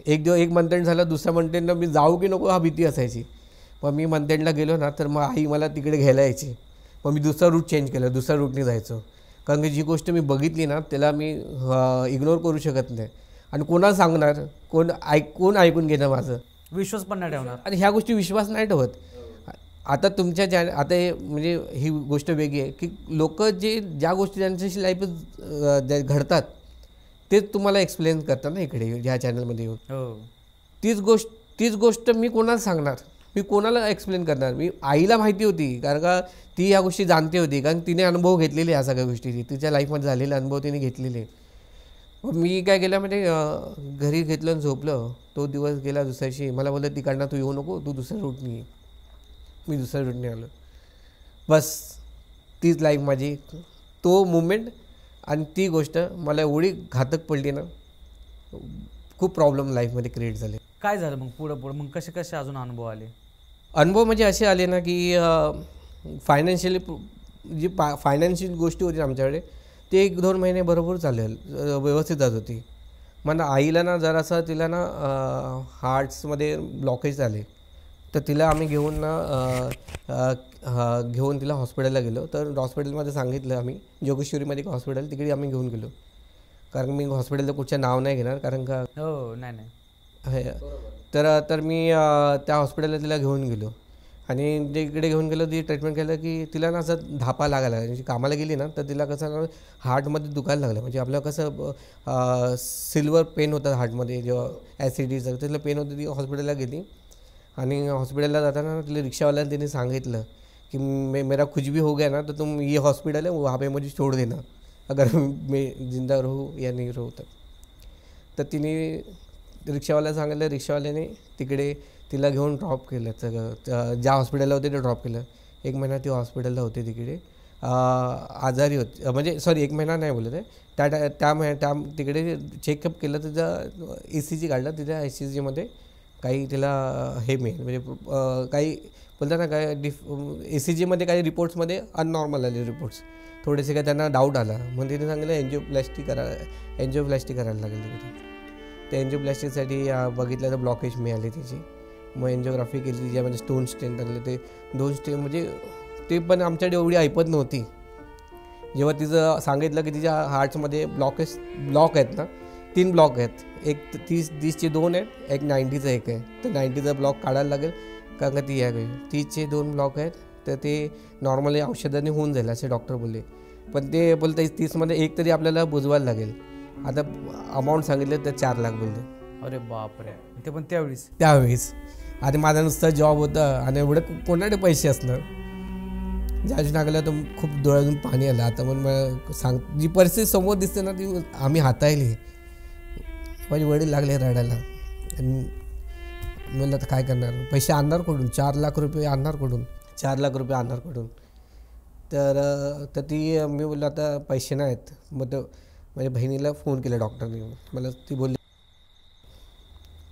एक मंथेंड झालं, दुसऱ्या मंथेंडला मी जाऊ की नको हा भीती असायची. मग मी मंथेंडला गेलो ना, तर मग आई मला तिकडे घ्यायला यायची. मग मी दुसरा रूट चेंज केला, दुसऱ्या रूटने जायचो. कारण की जी गोष्ट मी बघितली ना, त्याला मी इग्नोर करू शकत नाही. आणि कोणाला सांगणार, कोण ऐकून घेणं, माझं विश्वास पण नाही ठेवणार. आणि ह्या गोष्टी विश्वास नाही ठेवत. आता तुमच्या आता हे म्हणजे ही गोष्ट वेगळी आहे की लोक ज्या गोष्टी त्यांच्याशी लाईफ घडतात तेच तुम्हाला एक्सप्लेन करतात ना इकडे ह्या चॅनलमध्ये येऊन. तीच गोष्ट मी कोणाला सांगणार, मी कोणाला एक्सप्लेन करणार. मी आईला माहिती होती, कारण का ती ह्या गोष्टी जाणते होती, कारण तिने अनुभव घेतलेले ह्या सगळ्या गोष्टीची, तिच्या लाईफमध्ये झालेले अनुभव तिने घेतलेले. मग मी काय केलं म्हणजे घरी घेतलं आणि झोपलं. तो दिवस गेला. दुसऱ्याशी मला बोललं तिकडनं तू येऊ नको, तू दुसऱ्या रूटने ये. मी दुसऱ्या रूटने आलो. बस तीच लाईफ माझी, तो मुमेंट आणि ती गोष्ट मला एवढी घातक पडली ना, खूप प्रॉब्लेम लाईफमध्ये क्रिएट झाले. काय झालं मग पुढं मग कसे अजून अनुभव आले? अनुभव म्हणजे असे आले ना की फायनान्शियली जी फायनान्शियल गोष्टी होती आमच्याकडे, ते 1-2 महिने बरोबर चालेल, व्यवस्थित जात होती. मला आईला ना जरासं तिला ना हार्ट्समध्ये ब्लॉकेज झाले. तर तिला आम्ही घेऊन तिला हॉस्पिटलला गेलो. तर हॉस्पिटलमध्ये सांगितलं आम्ही, जोगेश्वरीमध्ये एक हॉस्पिटल, तिकडे आम्ही घेऊन गेलो. कारण मी हॉस्पिटलचं कुठचं नाव नाही घेणार, कारण का नाही. तर मी त्या हॉस्पिटलला तिला घेऊन गेलो आणि तिकडे घेऊन गेलो. ती ट्रीटमेंट केलं की तिला ना असं धापा लागायला, म्हणजे कामाला गेली ना तर तिला कसं हार्टमध्ये दुखायला लागलं. म्हणजे आपलं कसं सिल्वर पेन होतं हार्टमध्ये, जेव्हा ॲसिडीचं तिला पेन होतं. ती हॉस्पिटलला गेली आणि हॉस्पिटलला जाताना तिला रिक्षावाल्याने तिने सांगितलं कि मेरा कुछ भी हो गया ना तो तुम ये हॉस्पिटल है वहाँ पे मुझे छोड़ देना, अगर मैं जिंदा रहूँ या नहीं रहूँ. तर तिने रिक्षावाल्याला सांगितलं. रिक्षावाल्याने तिकडे तिला घेऊन ड्रॉप केलं. तर ज्या हॉस्पिटलला होते ते ड्रॉप केलं. 1 महिना ती हॉस्पिटलला होते, तिकडे आजारी होती. म्हणजे सॉरी 1 महिना नाही बोलत आहे, त्या तिकडे चेकअप केलं. तिचा ECG काढला, तिच्या ECGमध्ये काही तिला हे मिळेल, म्हणजे काही बोलतात ना काय ECGमध्ये काही रिपोर्ट्समध्ये अननॉर्मल आले रिपोर्ट्स, थोडेसे काय त्यांना डाऊट आला. मग तिने सांगितलं एन्जिओप्लास्टी करायला लागेल तिथे. ते एन्जिओप्लास्टीसाठी बघितलं तर ब्लॉकेज मिळाली तिची. मग एन्जिओग्राफी केली, तिच्यामध्ये स्टोन स्टेन टाकले. ते 2 स्टेन म्हणजे ते पण आमच्याकडे एवढी ऐपत नव्हती. जेव्हा तिचं सांगितलं की तिच्या हार्ट्समध्ये ब्लॉक आहेत ना, 3 ब्लॉक आहेत. एक 30चे 2 आहेत, एक 90चा 1 आहे. तर 90चा ब्लॉक काढायला लागेल, कारण का ती आहे 30चे 2 ब्लॉक आहेत. तर ते नॉर्मली औषधाने होऊन जाईल असे डॉक्टर बोलले. पण ते बोलते 30मध्ये एक तरी आपल्याला बुजवायला लागेल. आता अमाऊंट सांगितलं तर 4 लाख बोलले. अरे बापरे, ते पण त्यावेळेस आणि माझा नुसता जॉब होता आणि एवढं कोणाकडे पैसे असणार. ज्यावेळेस टाकलं तर खूप डोळ्यातून पाणी आलं. आता मग मला जी परिस्थिती समोर दिसते ना ती आम्ही हाताळली. माझे वडील लागले रडायला आणि म्हणलं तर काय करणार, पैसे आणणार कुठून, 4 लाख रुपये आणणार कुठून. तर ती मी बोललो आता पैसे नाही आहेत. मग तर माझ्या बहिणीला फोन केला डॉक्टरने. मला ती बोलली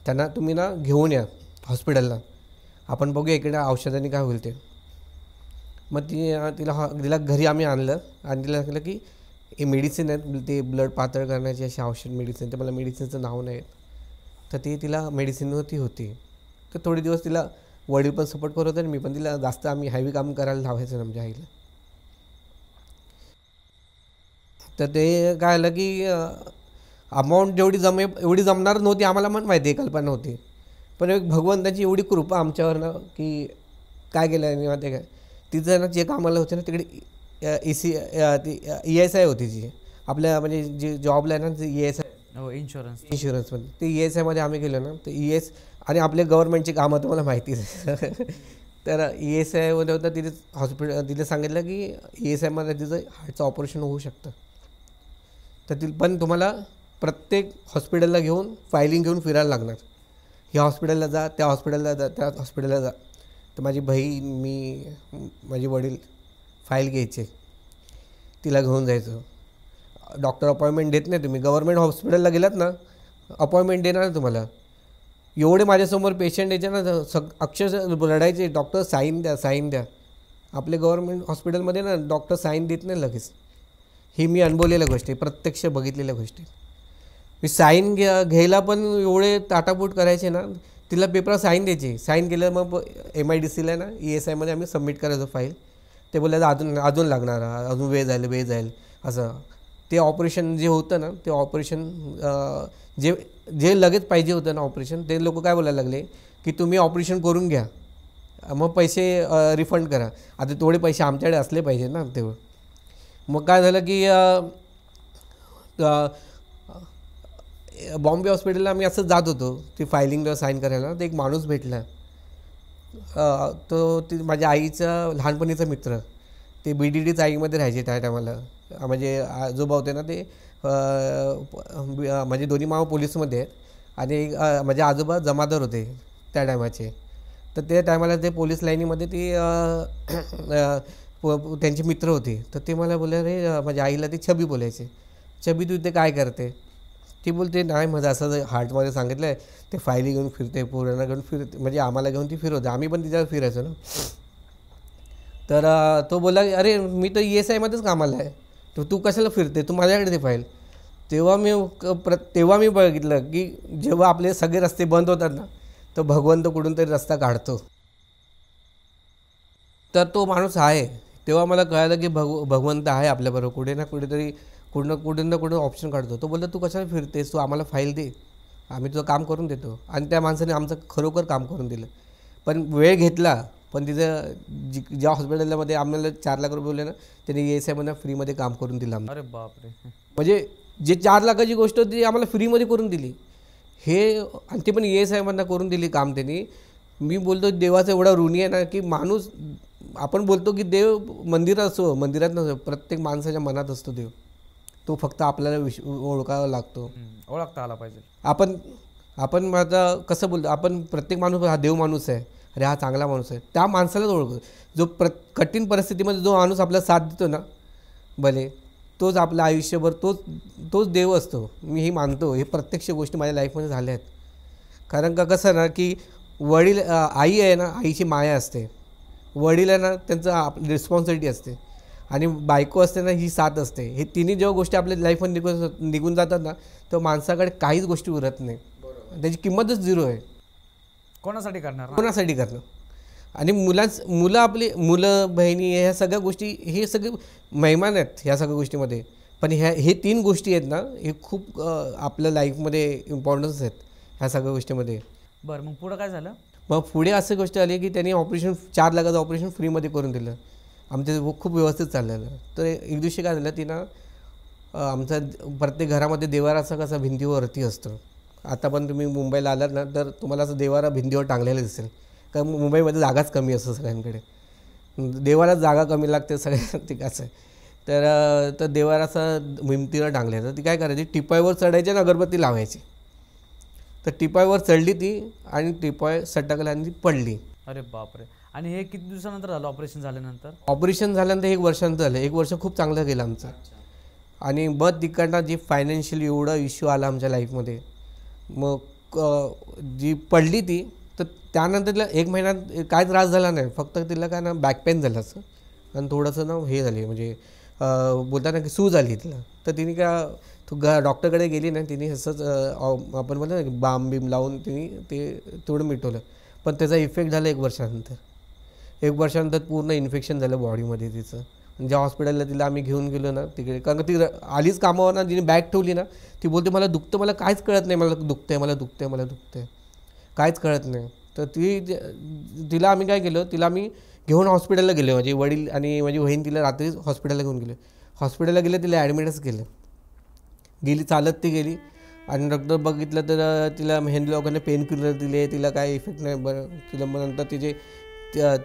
त्यांना तुम्ही ना घेऊन या हॉस्पिटलला, आपण बघूया इकडे औषधांनी काय होईल ते. मग तिला घरी आम्ही आणलं आणि तिला सांगितलं की हे मेडिसिन आहेत, ते ब्लड पातळ करण्याचे असे औषध मेडिसिन. ते मला मेडिसिनचं नाव नाही. तर ती तिला मेडिसिनवरती होती. तर थोडे दिवस तिला वडील पण सपोर्ट करत होते आणि मी पण तिला जास्त आम्ही हेवी काम करायला लावायचं ना आमच्या आईला. तर ते काय आलं की अमाऊंट एवढी जमणार नव्हती आम्हाला, पण माहिती आहे, कल्पना होती. पण एक भगवंताची एवढी कृपा आमच्यावर ना की काय केलं आणि माहिती आहे काय, तिचं ना जे कामाला होते ना तिकडे ESI होती जी आपल्या म्हणजे जे जॉबला आहे ना ते ESI इन्शुरन्समध्ये. ते ESIमध्ये आम्ही गेलो ना तर आणि आपले गव्हर्नमेंटची कामं तुम्हाला माहितीच आहे. तर ESIमध्ये होतं तिथे तिथे सांगितलं की ESIमध्ये तिचं हार्टचं ऑपरेशन होऊ शकतं. तर पण तुम्हाला प्रत्येक हॉस्पिटलला फायलिंग घेऊन फिरायला लागणार. ह्या हॉस्पिटलला जा, त्या हॉस्पिटलला जा, त्या हॉस्पिटलला जा. तर माझी बहीण, माझे वडील फाईल घ्यायचे, तिला घेऊन जायचं. डॉक्टर अपॉइंटमेंट देत नाही. तुम्ही गव्हर्नमेंट हॉस्पिटलला गेलात ना अपॉइंटमेंट देणार ना तुम्हाला. एवढे माझ्यासमोर पेशंट यायचे ना अक्षरशः रडायचे, डॉक्टर साईन द्या. आपले गव्हर्नमेंट हॉस्पिटलमध्ये ना डॉक्टर साईन देत नाही लगेच. ही मी अनुभवलेल्या गोष्टी, प्रत्यक्ष बघितलेल्या गोष्टी. मी साईन घ्यायला पण एवढे ताटापूट करायचे ना, तिला पेपरवर साईन द्यायची. साईन केलं मग MIDCला ना ESIमध्ये आम्ही सबमिट करायचो फाईल. ते बोलायचं अजून लागणार, अजून वेळ जाईल असं. ते ऑपरेशन जे होतं ना ते ऑपरेशन जे लगेच पाहिजे होतं ना ऑपरेशन, ते लोक काय बोलायला लागले की तुम्ही ऑपरेशन करून घ्या, मग पैसे रिफंड करा. आता तेवढे पैसे आमच्याकडे असले पाहिजे ना तेव्हा. मग काय झालं की बॉम्बे हॉस्पिटलला आम्ही असं जात होतो ती फायलिंगला साईन करायला. तर एक माणूस भेटला. तो माझ्या आईचा लहानपणीचा मित्र. ते BDD चाळीमध्ये राहायचे त्या टायमाला. म्हणजे आजोबा होते ना ते म्हणजे दोन्ही मामा पोलीसमध्ये आहेत आणि माझे आजोबा जमादार होते त्या टायमाचे. तर त्या टायमाला ते पोलीस लाईनीमध्ये ते त्यांचे मित्र होते. तर ते मला बोलले, अरे माझ्या आईला ते छबी बोलायचे, छबी तू इथे काय करते. ती बोलते नाही माझं असं हार्टमध्ये सांगितलं आहे, ते फायली घेऊन फिरते, पोरांना घेऊन फिरते, म्हणजे आम्हाला घेऊन ती फिरवते, आम्ही पण तिच्यावर फिरायचो ना. तर तो बोलला अरे मी तर ESIमध्येच कामाला आहे, तर तू कशाला फिरते, तू माझ्याकडे ते फाईल. तेव्हा मी बघितलं की जेव्हा आपले सगळे रस्ते बंद होतात ना तर भगवंत कुठून तरी रस्ता काढतो. तर तो माणूस आहे. तेव्हा मला कळालं की भगवंत आहे आपल्याबरोबर, कुठे ना कुठे ऑप्शन काढतो. तो बोलतो तू कशाला फिरतेस, तू आम्हाला फाईल दे, आम्ही तुझं काम करून देतो. आणि त्या माणसाने आमचं खरोखर काम करून दिलं. पण वेळ घेतला. पण तिथं ज्या हॉस्पिटलमध्ये आम्हाला 4 लाख रुपये बोलले ना त्यांनी ESIमध्ये फ्रीमध्ये काम करून दिलं आम्हाला. अरे बापरे. म्हणजे जे 4 लाखाची गोष्ट होती ती आम्हाला फ्रीमध्ये करून दिली. हे आणि ते पण ESIमधनं करून दिली काम त्यांनी. मी बोलतो देवाचा एवढा ऋणी आहे ना की माणूस, आपण बोलतो की देव मंदिरात नसतो, प्रत्येक माणसाच्या मनात असतो देव. तो फक्त आपल्याला ओळखावा लागतो, ओळखता आला पाहिजे. आपण आता कसं बोलतो, आपण प्रत्येक माणूस हा देव माणूस आहे, अरे हा चांगला माणूस आहे, त्या माणसालाच ओळखतो. जो कठीण परिस्थितीमध्ये जो माणूस आपल्याला साथ देतो ना भले, तोच आपलं आयुष्यभर तोच देव असतो. मी हे मानतो. हे प्रत्यक्ष गोष्टी माझ्या लाईफमध्ये झाल्या आहेत. कारण का कसं ना की वडील आई आहे ना, आईची माया असते, वडील आहे ना त्यांचं रिस्पॉन्सिबिलिटी असते, आणि बायको असते ना ही साथ असते. हे तिन्ही जेव्हा गोष्टी आपल्या लाईफमध्ये निघून जातात ना, तेव्हा माणसाकडे काहीच गोष्टी उरत नाही, त्याची किंमतच झिरो आहे. कोणासाठी करणार ना? कोणासाठी करणं. आणि मुलं आपली मुलं बहिणी ह्या सगळ्या गोष्टी, हे सगळे मेहमान आहेत ह्या सगळ्या गोष्टीमध्ये. पण हे 3 गोष्टी आहेत ना, हे खूप आपल्या लाईफमध्ये इम्पॉर्टन्स आहेत ह्या सगळ्या गोष्टीमध्ये. बरं, मग पुढं काय झालं? मग पुढे अशी गोष्ट आली की त्यांनी ऑपरेशन 4 लाखाचं ऑपरेशन फ्रीमध्ये करून दिलं. आमचं खूप व्यवस्थित चाललेलं. तर एक दिवशी काय झालं, तिनं आमचा प्रत्येक घरामध्ये देवारा असा कसा भिंतीवरती असतो. आता पण तुम्ही मुंबईला आलात ना, तर तुम्हाला असं देवारा भिंतीवर टांगलेलं दिसेल, कारण मुंबईमध्ये जागाच कमी असतं सगळ्यांकडे, देवाला जागा कमी लागते सगळ्या ठीक असं. तर देवारा असं भिंतीवर टांगले, तर ती काय करायची, टिपाईवर चढायची आणि अगरबत्ती लावायची. तर टिपाईवर चढली ती आणि टिपाय सटकला आणि ती पडली. अरे बापरे. आणि हे किती दिवसानंतर झालं ऑपरेशन झाल्यानंतर? ऑपरेशन झाल्यानंतर 1 वर्षानंतर झालं. 1 वर्ष खूप चांगलं गेलं आमचं. आणि बट तिकडनं जी फायनान्शियल एवढा इश्यू आला आमच्या लाईफमध्ये, मग जी पडली ती, तर त्यानंतर तिला 1 महिन्यात काय त्रास झाला नाही, फक्त तिला काय ना बॅक पेन झालं असं, आणि थोडंसं ना हे झाली, म्हणजे बोलता ना की सूज आली तिला. तर तिने का डॉक्टरकडे गेली ना, तिने असंच आपण बोलतो ना की बाम बीम लावून तिने ते थोडं मिटवलं. पण त्याचा इफेक्ट झाला 1 वर्षानंतर. 1 वर्षानंतर पूर्ण इन्फेक्शन झालं बॉडीमध्ये तिचं. ज्या हॉस्पिटलला तिला आम्ही घेऊन गेलो ना तिकडे, कारण ती आलीच कामावर ना, तिने बॅग ठेवली ना, ती बोलते मला दुखतं, मला काहीच कळत नाही, मला दुखतं आहे, मला दुखतं आहे, मला दुखतं आहे, काहीच कळत नाही. तर तिला आम्ही काय केलं, तिला आम्ही घेऊन हॉस्पिटलला गेलो. माझे वडील आणि माझी बहीण तिला रात्री हॉस्पिटलला घेऊन गेले. हॉस्पिटलला गेले, तिला ॲडमिटच केलं. गेली चालत ती गेली, आणि डॉक्टर बघितलं तर तिला मेहंदी लोकांनी पेन किलर दिले, तिला काय इफेक्ट नाही. बरं, तिला मग नंतर तिचे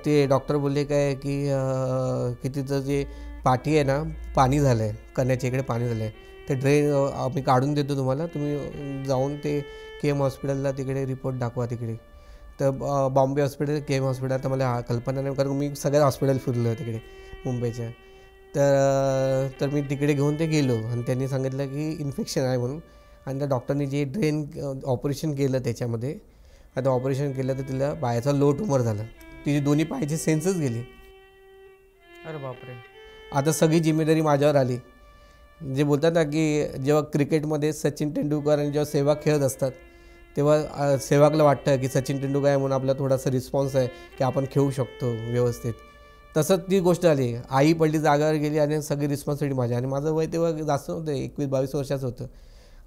ते डॉक्टर बोलले काय की तिचं जे पाठी आहे ना, पाणी झालं आहे, कण्याच्या इकडे पाणी झालं आहे, ते ड्रेन आम्ही काढून देतो तुम्हाला, तुम्ही जाऊन ते KM हॉस्पिटलला तिकडे रिपोर्ट दाखवा तिकडे. तर बॉम्बे हॉस्पिटल, KM हॉस्पिटल, तर मला कल्पना नाही, कारण मी सगळ्या हॉस्पिटल फिरलो तिकडे मुंबईच्या. तर मी तिकडे घेऊन ते गेलो, आणि त्यांनी सांगितलं की इन्फेक्शन आहे म्हणून. आणि त्या डॉक्टरनी जे ड्रेन ऑपरेशन केलं त्याच्यामध्ये, आता ऑपरेशन केलं तर तिला पायाचा लो ट्यूमर झाला, तिची दोन्ही पायाची सेन्सच गेली. अरे बापरे. आता सगळी जिम्मेदारी माझ्यावर आली. जे बोलतात ना की जेव्हा क्रिकेटमध्ये सचिन तेंडुलकर आणि जेव्हा सेहवाग खेळत असतात, तेव्हा सेहवागला वाटतं की सचिन तेंडुलकर आहे म्हणून आपला थोडासा रिस्पॉन्स आहे की आपण खेळू शकतो व्यवस्थित. तसंच ती गोष्ट आली, आई पडली, जागावर गेली, आणि सगळी रिस्पॉन्सिबिलिटी माझी. आणि माझं वय तेव्हा जास्त नव्हतं, 21-22 वर्षाचं होतं.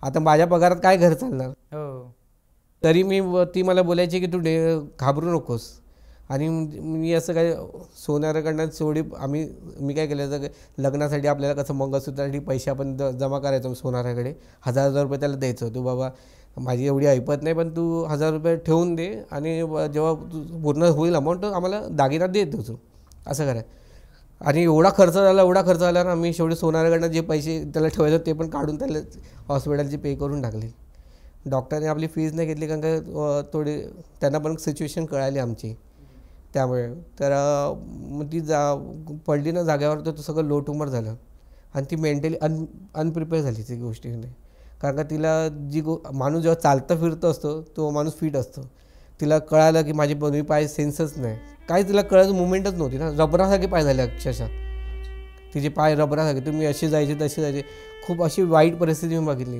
आता माझ्या पगारात काय घर चालणार. तरी ती मला बोलायची की तू घाबरू नकोस. आणि मी असं काय सोनाराकडनं मी काय केलं, तर लग्नासाठी आपल्याला कसं मंगळसूत्रासाठी पैसे आपण जमा करायचो सोनाराकडे, 1000 रुपये त्याला द्यायचो. तू बाबा माझी एवढी ऐपत नाही, पण तू 1000 रुपये ठेवून दे, आणि जेव्हा पूर्ण होईल अमाऊंट आम्हाला दागिना देतो तू, असं करा. आणि एवढा खर्च झाला ना, मी शेवटी सोनाराकडनं जे पैसे त्याला ठेवायचं ते पण काढून त्याला हॉस्पिटलची पे करून टाकली. डॉक्टरने आपली फीज नाही घेतली, कारण का थोडी त्यांना पण सिच्युएशन कळाली आमची, त्यामुळे. तर मग ती पडली ना जाग्यावर, तर सगळं लो ट्यूमर झालं, आणि ती मेंटली अनप्रिपेअर झाली ती गोष्टीने. कारण का तिला माणूस जेव्हा चालता फिरतो असतो, तो माणूस फिट असतो. तिला कळालं की माझे दोन्ही पाय सेन्सच नाही, काही तिला कळायचं मुवमेंटच नव्हती ना, रबरासारखे पाय झाले अक्षरशः. तिचे पाय रबरासारखे, तुम्ही अशी जायचे तशी जायचे. खूप अशी वाईट परिस्थिती मी बघितली.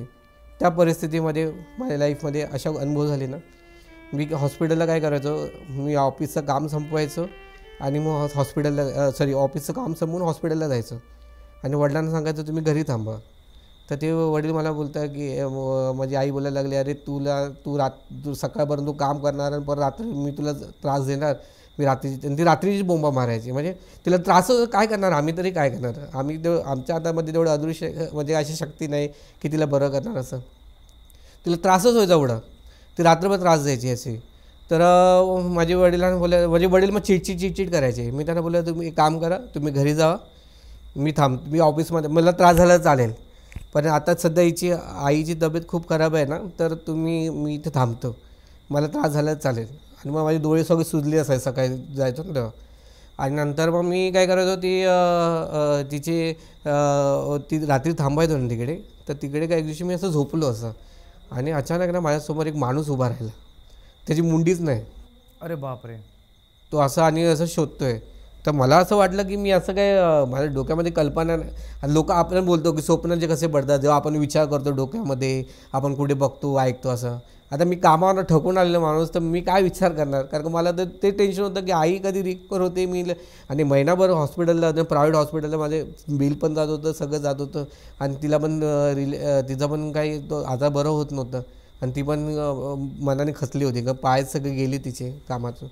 त्या परिस्थितीमध्ये माझ्या लाईफमध्ये अशा अनुभव झाले ना, मी हॉस्पिटलला काय करायचो, मी ऑफिसचं काम संपवायचो, आणि मग ऑफिसचं काम संपवून हॉस्पिटलला जायचं, आणि वडिलांना सांगायचं तुम्ही घरी थांबा. तर ते वडील मला बोलतात की माझी आई बोलायला लागली, अरे तू सकाळपर्यंत तू काम करणार, आणि परत रात्री मी तुला त्रास देणार, ती रात्रीची बोंबा मारायची. म्हणजे तिला त्रास काय करणार, आम्ही तरी काय करणार, आमच्या हातामध्ये तेवढं अदृश्य म्हणजे अशी शक्ती नाही की तिला बरं करणार. असं तिला त्रासच व्हायचा एवढा, ती रात्रभर त्रास द्यायची अशी. तर माझे वडील मग चिडचिड करायचे. मी त्यांना बोललो तुम्ही एक काम करा, तुम्ही घरी जावा, मी ऑफिसमध्ये, मला त्रास झाला चालेल, पण आता सध्या आईची तब्येत खूप खराब आहे ना, तर मी इथे थांबतो, मला त्रास झाला चालेल. आणि मग माझे डोळे सगळे सुजले असायचे सकाळी जायचो ना तेव्हा. आणि नंतर मग मी काय करायचो, ती रात्री थांबायचो ना तिकडे. तर तिकडे काही दिवशी मी असं झोपलो असं, आणि अचानक ना माझ्यासमोर एक माणूस उभा राहिला. त्याची मुंडीच नाही. अरे बापरे. तो असं आणि असं शोधतोय. तर मला असं वाटलं की मी असं काय माझ्या डोक्यामध्ये कल्पना नाही. आणि लोक आपल्याला बोलतो की स्वप्नांचे कसे पडतात जेव्हा आपण विचार करतो डोक्यामध्ये, आपण कुठे बघतो ऐकतो असं. आता मी कामावर ठकून आलेलो माणूस, तर मी काय विचार करणार, कारण का मला तर ते टेन्शन होतं की आई कधी रिकवर होते. आणि महिनाभर हॉस्पिटलला, प्रायव्हेट हॉस्पिटलला माझे बिल पण जात होतं, सगळं जात होतं. आणि तिला पण तिचं पण काही तो आजार बरं होत नव्हतं. आणि ती पण मनाने खचली होती का, पाय सगळे गेले तिचे कामाचं.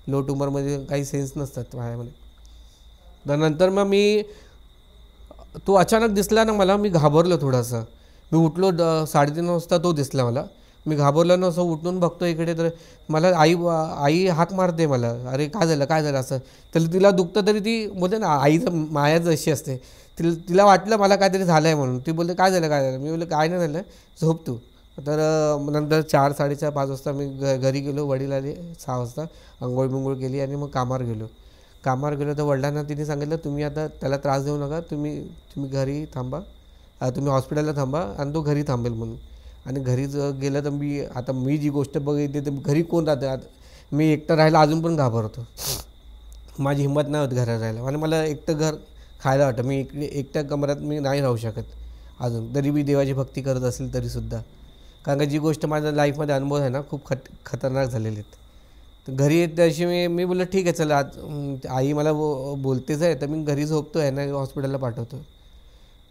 लो ट्युमरमध्ये काही सेन्स नसतात पायामध्ये. तर नंतर मग तो अचानक दिसला ना मला, मी घाबरलो थोडंसं. मी उठलो 3:30 वाजता तो दिसला मला. मी घाबरलो ना, असं उठून बघतो इकडे, तर मला आई हाक मारते मला, अरे काय झालं काय झालं असं. तर तिला दुखतं तरी ती बोलते ना, आईचं मायाच अशी असते. तिला वाटलं मला काहीतरी झालं आहे म्हणून. ती बोलते काय झालं काय झालं. मी बोलले काय नाही झालं, झोप तू. तर नंतर 4, 4:30, 5 वाजता मी घरी गेलो. वडील आले 6 वाजता. अंघोळ बिंघोळ केली आणि मग कामावर गेलो. तर वडिलांना तिने सांगितलं, तुम्ही आता त्याला त्रास देऊ नका, तुम्ही घरी थांबा, तुम्ही हॉस्पिटलला थांबा आणि तो घरी थांबेल म्हणून. आणि घरी गेलं तर मी जी गोष्ट बघितली, तर घरी कोण राहतं. आता मी एकटं राहायला अजून पण घाबरतो. माझी हिंमत नाही होत घरात राहायला. आणि मला एकटं घर खायला वाटतं. मी एकट्या कमऱ्यात मी नाही राहू शकत अजून, तरी मी देवाची भक्ती करत असेल तरीसुद्धा. कारण का जी गोष्ट माझ्या लाईफमध्ये अनुभव आहे ना, खूप खतरनाक झालेली आहेत. तर घरी येत अशी मी बोललो ठीक आहे चला, आज आई मला बोलतेच आहे, तर मी घरी झोपतो आहे ना, हॉस्पिटलला पाठवतो.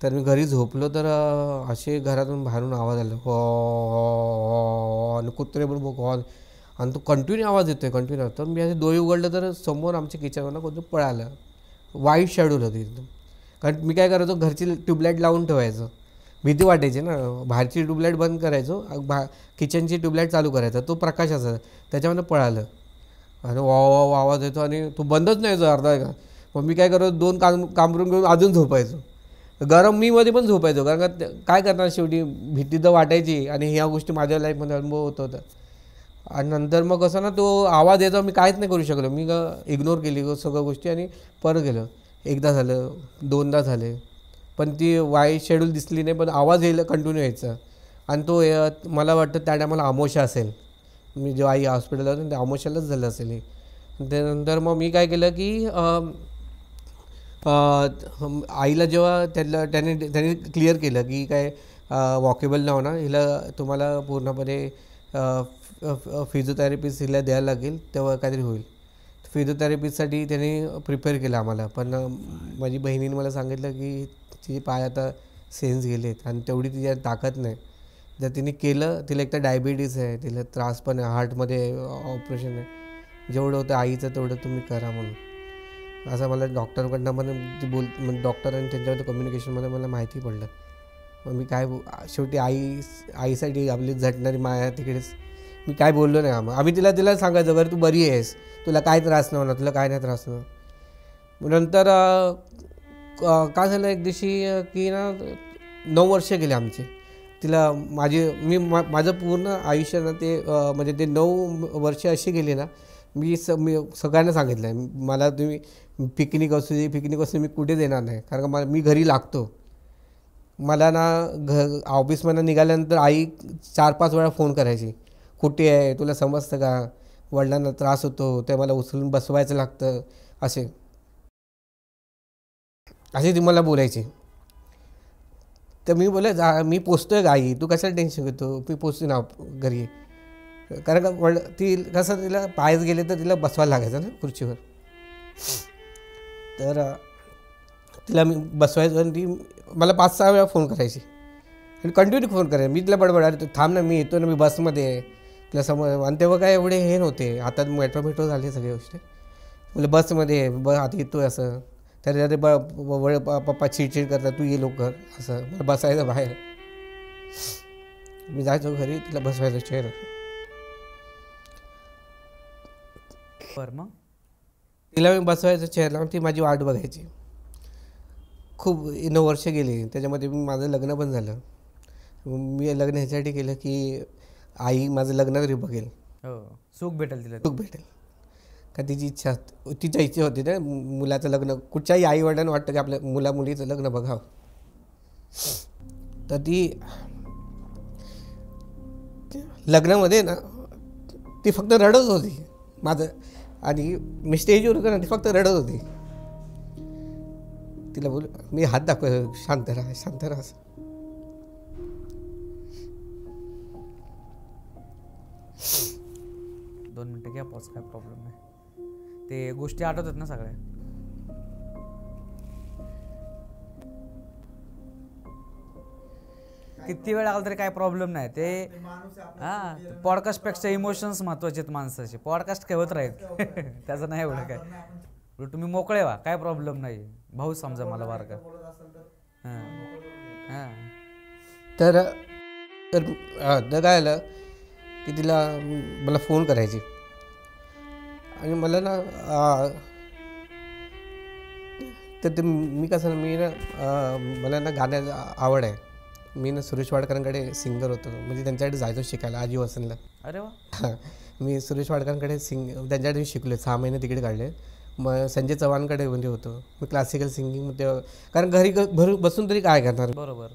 तर मी घरी झोपलो, तर असे घरातून बाहेरून आवाज आला, हो, आणि कुत्रे पण हॉल. आणि तो कंटिन्यू आवाज येतो आहे, कंटिन्यू. तर मी असे डोळे उघडलं, तर समोर आमच्या किचनवर कोणतं पळालं. वाईट शेड्यूल होती एकदम. कारण मी काय करायचो, घरची ट्यूबलाईट लावून ठेवायचं, भीती वाटायची ना. बाहेरची ट्यूबलाईट बंद करायचो, किचनची ट्यूबलाईट चालू करायचा, तो प्रकाश असायचा, त्याच्यामध्ये पळालं. आणि वा आवाज येतो आणि तो बंदच नाही यायचा अर्धा का. मग मी काय करायचो, 2 कामरून घेऊन अजून झोपायचो. गरम मध्ये पण झोपायचो, कारण का काय करणार, शेवटी भीती तर वाटायची. आणि ह्या गोष्टी माझ्या लाईफमध्ये अनुभव होत होता. आणि नंतर मग कसं ना, तो आवाज यायचा, मी काहीच नाही करू शकलो. मी इग्नोर केली सगळ्या गोष्टी आणि परत गेलो. एकदा झालं, 2दा झाले, पण ती वाईट शेड्यूल दिसली नाही, पण आवाज यायला कंटिन्यू यायचा. आणि तो मला वाटतं त्या टायमाला अमावस्या असेल. मी जेव्हा आई हॉस्पिटलला होती त्या अमावस्यालाच झालं असेल हे. त्यानंतर मग मी काय केलं की आईला जेव्हा त्याने क्लिअर केलं की काय वॉकेबल नाही होणार, हिला तुम्हाला पूर्णपणे फिजिओथेरपीस्ट हिला द्यायला लागेल, तेव्हा काहीतरी होईल. फिजिओथेरपीसाठी त्याने प्रिपेअर केलं आम्हाला. पण माझी बहिणीने मला सांगितलं की तिचे पाय आता सेन्स गेलेत आणि तेवढी तिच्या ताकद नाही. जर तिने केलं, तिला एक तर डायबिटीज आहे, तिला त्रास पण आहे, हार्टमध्ये ऑपरेशन आहे, जेवढं होतं आईचं तेवढं तुम्ही करा म्हणून असं मला डॉक्टरकडनं म्हणजे डॉक्टर आणि त्यांच्यामध्ये कम्युनिकेशनमध्ये मला माहिती पडलं. मग मी काय शेवटी आईसाठी आपली झटणारी माया तिकडेच. मी काय बोललो नाही. आम्ही तिला सांगायचं, बरं तू बरी आहेस, तुला काय त्रास नाही होणार, तुला काय नाही त्रास होणार. नंतर काय झालं एक दिवशी की ना 9 वर्ष गेले आमचे. तिला माझं पूर्ण आयुष्य ना ते म्हणजे ते 9 वर्ष अशी गेली ना. मी सगळ्यांना सांगितलं आहे, मला तुम्ही पिकनिक असू दे मी कुठे देणार नाही, कारण का मी घरी लागतो. मला ना ऑफिसमधून निघाल्यानंतर आई 4-5 वेळा फोन करायची, कुठे आहे, तुला समजतं का, वडिलांना त्रास होतो, ते मला उचलून बसवायचं लागतं, असे ती मला बोलायची. तर मी बोले मी पोचतोय का आई, तू कशाला टेन्शन घेतो, मी पोचतो ना घरी. कारण का ती कसं तिला पायच गेले तर तिला बसवायला लागायचं ना खुर्चीवर. तर तिला मी बसवायचं आणि ती मला 5-6 वेळा फोन करायची आणि कंटिन्यू फोन करायची. मी तिला बडबड, अरे तू थांब ना, मी येतो ना, मी बसमध्ये आहे, तिला समोर. आणि तेव्हा काय एवढे हे नव्हते, आता मेट्रो झाले सगळ्या गोष्टी. म्हणजे बसमध्ये आहे, आता येतो आहे असं. तर ते पप्पा चिडचिड करतात, तू ये लवकर, असं मला बसायचं बाहेर. मी जायचो घरी, तिला बसवायचं चेअर. मग तिला मी बसवायचं चेअरला, ती माझी वाट बघायची. खूप 9 वर्ष गेली, त्याच्यामध्ये माझं लग्न पण झालं. मी लग्न ह्याच्यासाठी केलं की आई माझं लग्न तरी बघेल, सुख भेटेल तिला, सुख भेटेल. का तिच्या इच्छा होती ना मुलाचं लग्न. कुठच्याही आई वडिलांना वाटतं की आपल्या मुलीचं लग्न बघावं. तर ती लग्नामध्ये ना ती फक्त रडत होती माझं, आणि मी स्टेजवर होतो ना, ती फक्त रडत होती. तिला बोल, मी हात दाखव, शांत राहा शांत राहा. 2 मिनटं घ्या पॉज, काय प्रॉब्लेम नाही. ते गोष्टी आठवतात ना सगळ्या. किती वेळ लागला तरी काय प्रॉब्लेम नाही. ते हां, पॉडकास्टपेक्षा इमोशन्स महत्वाचे आहेत माणसाचे. पॉडकास्ट ठेवत राहील त्याचं नाही एवढं काय. तुम्ही मोकळे व्हा, काय प्रॉब्लेम नाही. भाऊ समजा मला बारका. हां हां. तर काय आलं की तिला मला फोन करायची, आणि मला ना तर ते मी कसं मी ना मला ना गाण्याची आवड आहे. मी ना सुरेश वाडकरांकडे सिंगर होतो, म्हणजे त्यांच्याकडे जायचो शिकायला आजी वसनला. अरे वा. हां, मी सुरेश वाडकरांकडे त्यांच्याकडे शिकलो, 6 महिने तिकडे काढले. मग संजय चव्हाणकडे म्हणजे होतो मी क्लासिकल सिंगिंगमध्ये, कारण घरी बसून तरी काय करणार. बरोबर.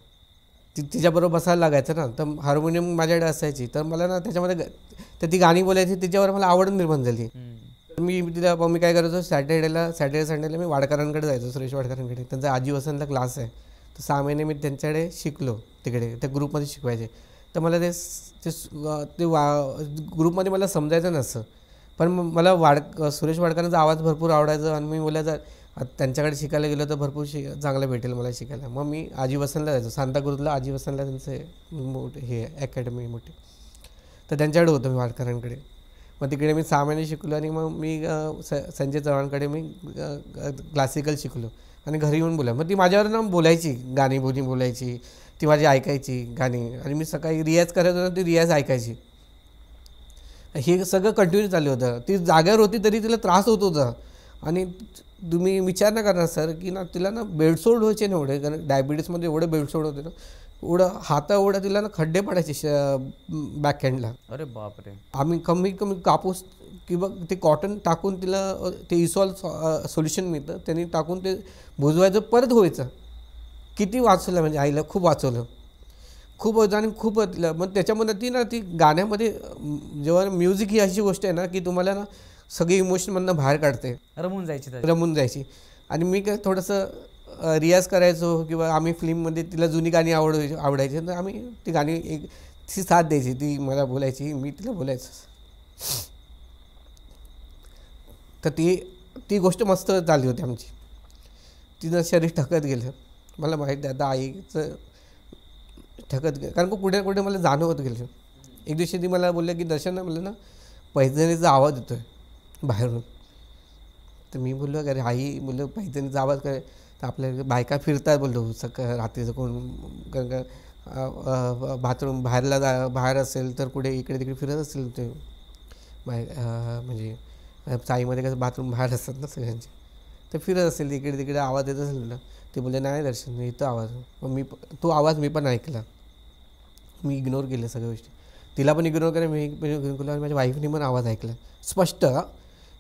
तिच्याबरोबर बसायला लागायचं ना, तर हार्मोनियम माझ्याकडे असायची, तर मला ना त्याच्यामध्ये तर ती गाणी बोलायची, त्याच्यावर मला आवड निर्माण झाली. मी काय करायचो, सॅटर्डे संडेला मी वाडकरांकडे जायचो, सुरेश वाडकरांकडे. त्यांचा आजी वसंतला क्लास आहे, तर 6 महिने मी त्यांच्याकडे शिकलो तिकडे, त्या ग्रुपमध्ये शिकवायचे. तर मला ते ग्रुपमध्ये मला समजायचं नसतं, पण मला सुरेश वाडकरांचा आवाज भरपूर आवडायचा, आणि मी बोलायचं त्यांच्याकडे शिकायला गेलो तर भरपूर चांगलं भेटेल मला शिकायला. मग मी आजी वसनला जायचो, सांताक्रूजला आजी वसनला त्यांचे मोठे हे अकॅडमी मोठी, तर त्यांच्याकडे होतो मी वाडकरांकडे. मग तिकडे मी 6 महिने शिकलो, आणि मग मी संजय चव्हाणकडे मी क्लासिकल शिकलो, आणि घरी येऊन मग ती माझ्यावर ना बोलायची, गाणी बोलायची, ती माझी ऐकायची गाणी, आणि मी सकाळी रियाज करायचो ना, ती रियाज ऐकायची. हे सगळं कंटिन्यू चालू होतं. ती जाग्यावर होती तरी तिला त्रास होत होता, आणि तुम्ही विचार नाही करणार सर की ना तिला ना बेडसोड व्हायचे ना एवढे, कारण डायबिटीसमध्ये एवढे बेडसोड होते ना, एवढं एवढं तिला ना खड्डे पडायचे बॅक हँडला. अरे बापरे. आम्ही कमी कापूस किंवा ते कॉटन टाकून तिला ते इसॉल सोल्युशन मिळतं, त्यांनी टाकून ते भुजवायचं, परत व्हायचं. किती वाचवलं म्हणजे आईला खूप वाचवलं, खूप होतं, आणि खूप मग त्याच्यामध्ये ती गाण्यामध्ये जेव्हा म्युझिक ही अशी गोष्ट आहे ना की तुम्हाला ना सगळी इमोशनमधनं बाहेर काढते, रमून जायची. आणि मी काय थोडंसं रियाज करायचो, किंवा आम्ही फिल्ममध्ये तिला जुनी गाणी आवडायची, तर आम्ही ती गाणी ती साथ द्यायची, ती मला बोलायची, मी तिला बोलायचं. तर ती गोष्ट मस्त झाली होती आमची. तिचं शरीर ठकत गेलं, मला माहीत आहे आता आईचं ठकत गेलं, कारण कुठे कुठे मला जाणवत गेलं. एक दिवशी ती मला बोलले की दर्शन मला ना पैजणीचा आवाज येतो आहे बाहेरून. तर मी बोललो अरे आई, बोललो पैजणीचा आवाज काय, तर आपल्या बायका फिरतात बोललो रात्रीचं, कोण कारण का बाथरूम बाहेर असेल तर कुठे इकडे तिकडे फिरत असेल ते म्हणजे चाईमध्ये कसं बाथरूम बाहेर असतात ना सगळ्यांचे, तर फिरत असेल इकडे तिकडे आवाज येत असेल ना. ते बोलले नाही दर्शन इथं आवाज. मग तो आवाज मी पण ऐकला, मी इग्नोर केलं सगळ्या गोष्टी, तिला पण इग्नोर केलं, मी इग्नोर केलं, आणि माझ्या वाईफने पण आवाज ऐकला स्पष्ट.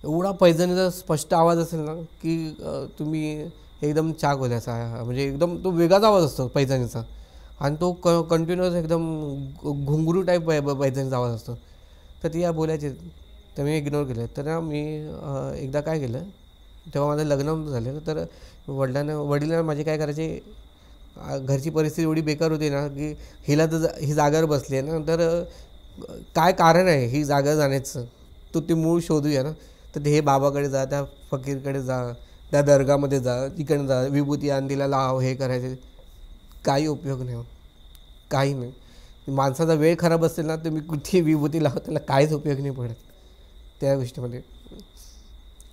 एवढा पैजणीचा स्पष्ट आवाज असेल ना की तुम्ही एकदम चाक होल्याचा, म्हणजे एकदम तो वेगळाच आवाज असतो पैजणीचा, आणि तो कंटिन्युअस एकदम घुंगरू टाईप पैजणीचा आवाज असतो. तर ती या बोलायची, तर मी इग्नोर केलं. तर मी एकदा काय केलं, तेव्हा माझं लग्न नव्हतं झालं, तर वडिलांना माझे काय करायचे, घरची परिस्थिती एवढी बेकार होती ना की हिला तर ही जागेवर बसली आहे ना, तर काय कारण आहे ही जागा जाण्याचं, ते मूळ शोधूया ना. तर ते हे बाबाकडे जा, त्या फकीरकडे जा, त्या दर्गामध्ये जा, तिकडे जा, विभूती आण तिला लाव, हे करायचे, काही उपयोग नाही, काही नाही. माणसाचा वेळ खराब असेल ना, तुम्ही कुठेही विभूती लावा, त्याला काहीच उपयोग नाही पडत त्या गोष्टीमध्ये.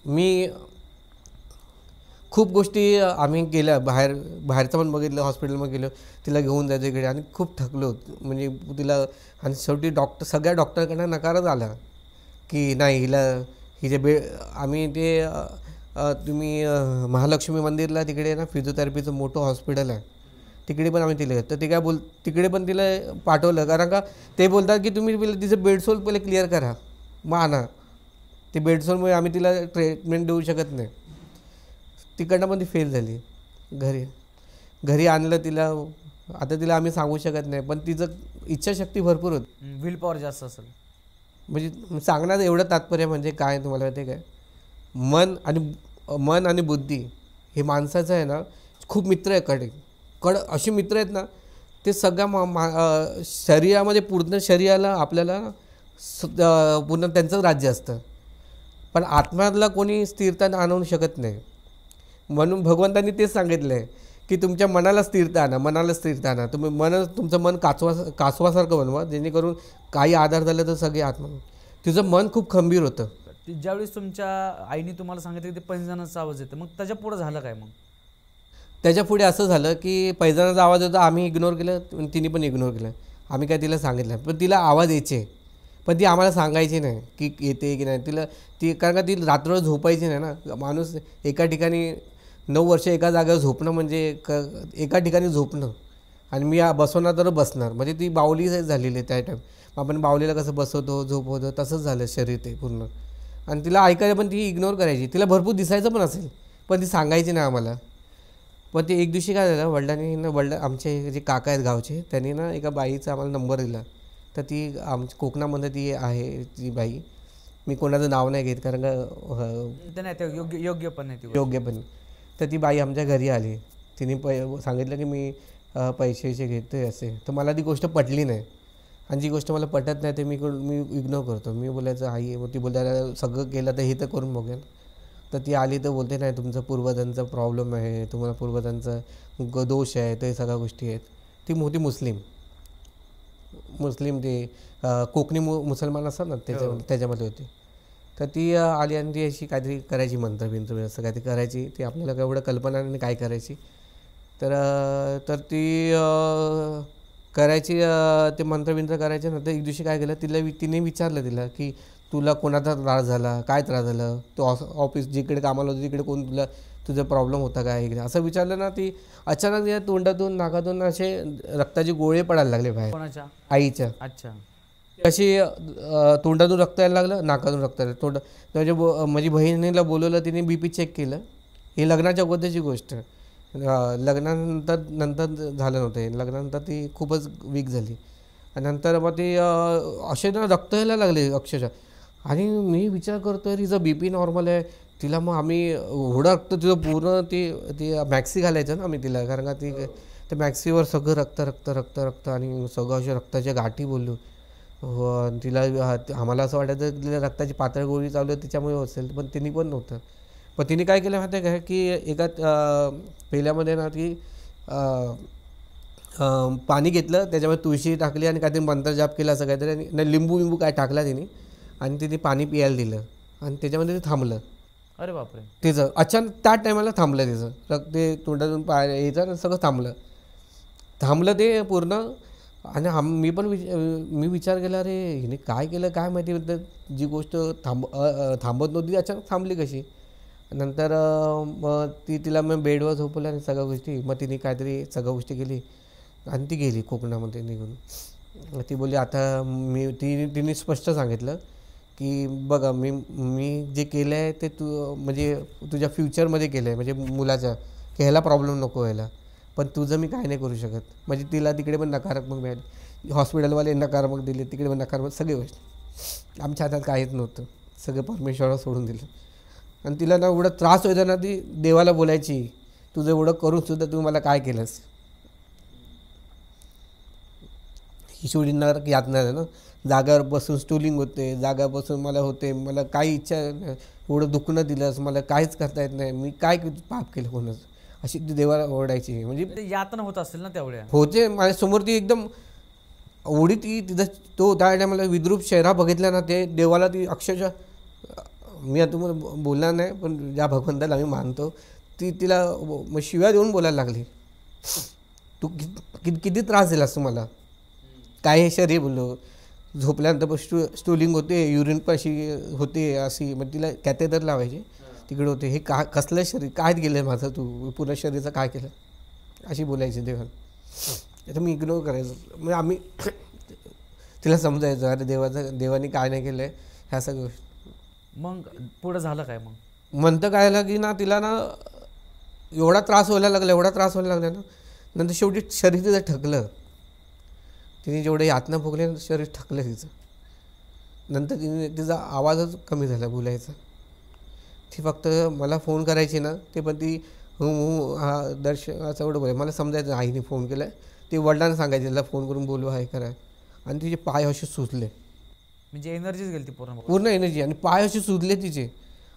मी खूप गोष्टी आम्ही केल्या, बाहेरचं पण बघितलं, हॉस्पिटलमध्ये गेलो, तिला घेऊन जायचं इकडे, आणि खूप थकलो म्हणजे तिला. आणि शेवटी सगळ्या डॉक्टरकडनं नकारच आला की नाही हिचे आम्ही ते तुम्ही महालक्ष्मी मंदिरला तिकडे ना फिजिओथेरपीचं मोठं हॉस्पिटल आहे, तिकडे पण आम्ही तिला, तर ते काय तिकडे पण तिला पाठवलं, कारण का ते बोलतात की तुम्ही तिचं बेडसोल पहिले क्लिअर करा, मग आणा. ते बेडसोलमुळे आम्ही तिला ट्रीटमेंट देऊ शकत नाही. तिकडनं पण ती फेल झाली. घरी आणलं तिला, आता तिला आम्ही सांगू शकत नाही, पण तिचं इच्छाशक्ती भरपूर होती, विल पॉवर जास्त असेल. म्हणजे सांगण्याचं एवढं तात्पर्य म्हणजे काय तुम्हाला माहिती आहे काय, मन आणि बुद्धी हे माणसाचं आहे ना खूप मित्र आहे असे मित्र आहेत ना, ते सगळ्या शरीरामध्ये पूर्ण शरीराला आपल्याला पूर्ण त्यांचं राज्य असतं, पण आत्म्याला कोणी स्थिरता आणू शकत नाही. म्हणून भगवंतांनी तेच सांगितलं आहे की तुमच्या मनाला स्थिरता आणा. तुम्ही तुमचं मन कासवासारखं बनवा, जेणेकरून काही आधार झाला तर सगळे आत्मा. तुझं मन खूप खंबीर होतं. ज्यावेळेस तुमच्या आईने तुम्हाला सांगितलं की ते पैंजणाचा आवाज येतो, मग त्याच्या पुढे झालं काय? मग त्याच्या पुढे असं झालं की पैजानाचा आवाज होता, आम्ही इग्नोर केलं, तिने पण इग्नोर केलं. आम्ही काय तिला सांगितलं, पण तिला आवाज यायचे, पण ती आम्हाला सांगायची नाही की येते की नाही. कारण का ती रात्र झोपायची नाही ना. माणूस एका ठिकाणी 9 वर्ष एका जागेवर झोपणं म्हणजे एका ठिकाणी झोपणं, आणि मी बसवणार तर बसणार, म्हणजे ती बावली झालेली आहे त्या टाईम. आपण बावलीला कसं बसवतो झोपवतो तसंच झालं शरीर ते पूर्ण. आणि तिला ऐकायला पण ती इग्नोर करायची. तिला भरपूर दिसायचं पण असेल, पण ती सांगायची नाही आम्हाला. पण ते एक दिवशी काय झालं, वडिलांनी आमचे जे काका आहेत गावचे, त्यांनी ना एका बाईचा आम्हाला नंबर दिला. तर ती कोकणामध्ये ती आहे ती बाई, मी कोणाचं नाव नाही घेत कारण का योग्य पण नाही. योग्य पण. तर ती बाई आमच्या घरी आली. तिने सांगितलं की मी पैसे घेतो आहे असे. तर मला ती गोष्ट पटली नाही, आणि जी गोष्ट मला पटत नाही ते मी इग्नोर करतो. मी बोलायचं आई आहे, मग ती बोलायला सगळं केलं तर हे तर करून बघेल. तर ती आली तर बोलते नाही तुमचं पूर्वजांचा प्रॉब्लेम आहे, तुम्हाला पूर्वजांचा दोष आहे, ते सगळ्या गोष्टी आहेत. ती मोठी मुस्लिम ते कोकणी मुसलमान असतात ना त्याच्यामध्ये होती. तर ती आली आणि ती अशी काहीतरी करायची मंत्र असं काहीतरी करायची. ती आपल्याला एवढं कल्पना नाही काय करायची. तर ती करायची, ते मंत्र करायचे. नंतर एक दिवशी काय केलं, तिने विचारलं तिला की तुला कोणाचा त्रास झाला, काय त्रास झाला, तू ऑफिस जिकडे कामाला होती तिकडे कोण तुझा प्रॉब्लेम होता काय असं विचारलं ना. ती अचानक या तोंडातून नाकातून असे रक्ताचे गोळे पडायला लागले बाहेर. कोणाच्या? आईच्या. अच्छा. अशी तोंडातून रक्त यायला लागलं, नाकातून रक्त यायला. माझी बहिणीला बोलवलं, तिने BP चेक केलं. ही लग्नाच्या अगोदरची गोष्ट. लग्नानंतर झालं नव्हतं हे. लग्नानंतर ती खूपच वीक झाली, आणि नंतर मग ती असे ना रक्त यायला लागले अक्षरशः. आणि मी विचार करतो आहे तिचं BP नॉर्मल आहे. तिला मग आम्ही एवढं रक्त तिचं पूर्ण ती मॅक्सी घालायचं ना आम्ही तिला, कारण का त्या मॅक्सीवर सगळं रक्त आणि सगळं अशा रक्ताच्या गाठी बोललो. तिला आम्हाला असं वाटायचं तिला रक्ताची पातळ गोळी चालू आहे त्याच्यामुळे असेल, पण तिने पण नव्हतं. पण तिने काय केलं माहिती आहे काय की एका पेल्यामध्ये ना ती पाणी घेतलं, त्याच्यामध्ये तुळशी टाकली आणि काहीतरी मंत्र जाप केला असं काहीतरी, आणि लिंबू काय टाकला तिने, आणि तिने पाणी पियायला दिलं, आणि त्याच्यामध्ये ते थांबलं. अरे बापरे. तिचं अचानक त्या टायमाला थांबलं, तिचं रक्त ते तोंडातून यायचं सगळं थांबलं ते पूर्ण. आणि मी विचार केला, अरे हिने काय केलं काय माहिती, जी गोष्ट थांबत नव्हती अचानक थांबली कशी. नंतर मग तिला मग बेडवर झोपवलं आणि सगळ्या गोष्टी, मग तिने काहीतरी सगळ्या गोष्टी केली आणि ती गेली कोकणामध्ये निघून. ती बोलली आता तिने स्पष्ट सांगितलं की बघा मी जे केलं आहे ते म्हणजे तुझ्या फ्युचरमध्ये केलं आहे, म्हणजे मुलाच्या की ह्याला प्रॉब्लेम नको व्हायला, पण तुझं मी काय नाही करू शकत. म्हणजे तिला तिकडे पण नकारात्मक मिळाली, हॉस्पिटलवाले नकारात्मक दिले, तिकडे पण नकारात्मक, सगळी गोष्टी आमच्या हातात काहीच नव्हतं, सगळं परमेश्वराला सोडून दिलं. आणि तिला ना एवढा त्रास व्हायचा ना, ती देवाला बोलायची तुझं एवढं करूनसुद्धा तू मला काय केलंस. ही सोडींना यातना आहे ना, जागावर बसून स्टूलिंग होते, जागा बसून मला काही इच्छा, एवढं दुखणं दिलंस, मला काहीच करता येत नाही, मी काय पाप केलं कोणाचं, अशी ती देवाला ओरडायची. म्हणजे यातना होत असेल ना त्यावेळेला. होते माझ्यासमोर ती एकदम ओढी तिथं तो त्या टायमाला विद्रूप चेहरा बघितला ना, ते देवाला ती अक्षरशः, मी आता तुम्हाला बोलणार नाही, पण ज्या भगवंताला आम्ही मानतो तिला शिव्या देऊन बोलायला लागली, तू किती त्रास दिलास तुम्हाला, काय हे शरीर बोललो. झोपल्यानंतर पण स्टूलिंग होते, युरिन पण अशी होते अशी, मग तिला कॅथेटर लावायचे तिकडे होते. हे कसलं शरीर, काय केलं आहे माझं, तू पूर्ण शरीराचं काय केलं, अशी बोलायची देवाला. आता मी इग्नोर करायचं, म्हणजे आम्ही तिला समजायचं अरे देवाने काय नाही केलं आहे ह्या सगळ्या गोष्टी. मग पुढं झालं काय? मग म्हणतं काय झालं की ना तिला ना एवढा त्रास व्हायला लागला ना, नंतर शेवटी शरीर तिचं ठकलं. तिने जेवढे यातना भोगले शरीर ठकलं तिचं. नंतर तिने तिचा आवाजच कमी झाला बोलायचा. ती फक्त मला फोन करायची ना, ते पण ती हा असं एवढं बोलाय. मला समजायचं आईने फोन केला आहे. ते वडिलांना सांगायचे तिला फोन करून बोलू आहे करा. आणि तिचे पाय असे सुजले, म्हणजे एनर्जीच गेली ती पूर्ण. पूर्ण एनर्जी, आणि पाय असे सुजले तिचे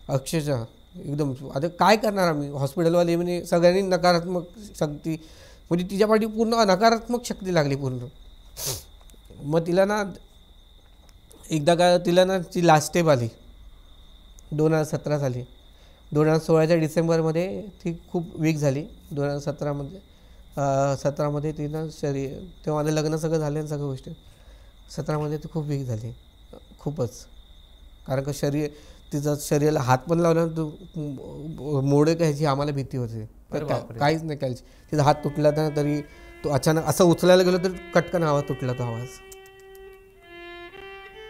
अक्षरशः एकदम. आता काय करणार आम्ही, हॉस्पिटलवाले म्हणजे सगळ्यांनी नकारात्मक शक्ती, म्हणजे तिच्या पाठी पूर्ण नकारात्मक शक्ती लागली पूर्ण. मग तिला ना एकदा काय, तिला ना ती लास्ट स्टेप आली 2017 साली. 2016च्या डिसेंबरमध्ये ती खूप वीक झाली. 2017मध्ये ती ना तेव्हा माझं लग्न सगळं झालं आणि सगळ्या गोष्टी. 17मध्ये ती खूप वीक झाली खूपच. कारण का तिचं शरीराला हात पण लावला मोडे घ्यायची आम्हाला भीती होती. काहीच नाही करायची. तिचा हात तुटला ना तरी तो अचानक असं उचलायला गेलो तर कटकन आवाज तुटला, तो आवाज.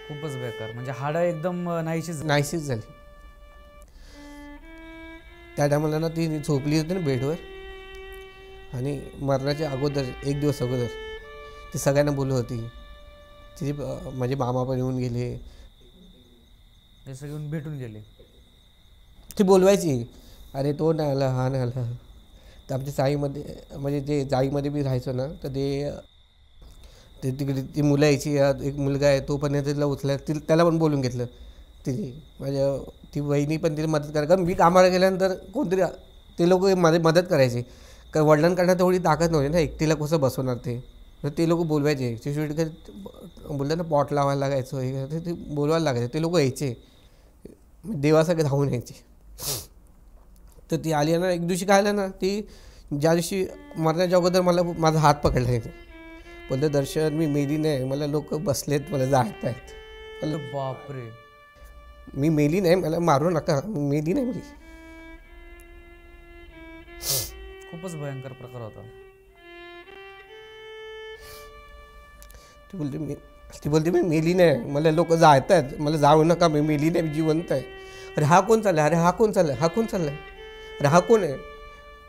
खूपच बेकार, म्हणजे हाडं एकदम नाहीशीच झाली. त्या टायमाला ना ती झोपली होती ना बेडवर, आणि मरणाच्या अगोदर 1 दिवस अगोदर ती सगळ्यांना बोलत होती. तिचे माझे मामा पण येऊन गेले, हे सगळे भेटून गेले. ती बोलवायची, अरे तो नाही आला, हा नाही आला. तर आमच्या चाळीमध्ये, म्हणजे जे चाळीमध्ये मी राहायचो ना, तर ते तिकडे ती मुलं यायची. एक मुलगा आहे तो पण तिला उचलाय, त्याला पण बोलून घेतलं तिने. ती वहिनी पण तिला मदत करायला, कारण मी कामाला गेल्यानंतर कोणतरी ते लोक मदत करायचे. कारण वडिलांकडनं तेवढी ताकद नव्हती ना, एकटीला कसं बसवणार ते. तर ते लोक बोलवायचे, शेवटी बोलतात ना पॉट लावायला लागायचं, हे ते बोलवायला लागायचं. ते लोक यायचे, देवासारखे धावून यायचे. तर ती आली ना, एक दिवशी काय आलं ना, ती ज्या दिवशी मरण्याच्या अगोदर मला माझा हात पकडला येते. बोलतं दर्शन मी मेली नाही, मला लोक बसलेत, मला जाळत आहेत. मला बापरे, मी मेली नाही, मला मारू नका, मेली नाही मी. खूपच भयंकर प्रकार होता. ती बोलते मी मेली नाही, मला लोक जाळत आहेत, मला जाऊ नका, मी मेली नाही, मी जिवंत आहे. अरे हा कोण चालला, अरे हा कोण चालला, हा कोण चालला, अरे हा कोण आहे.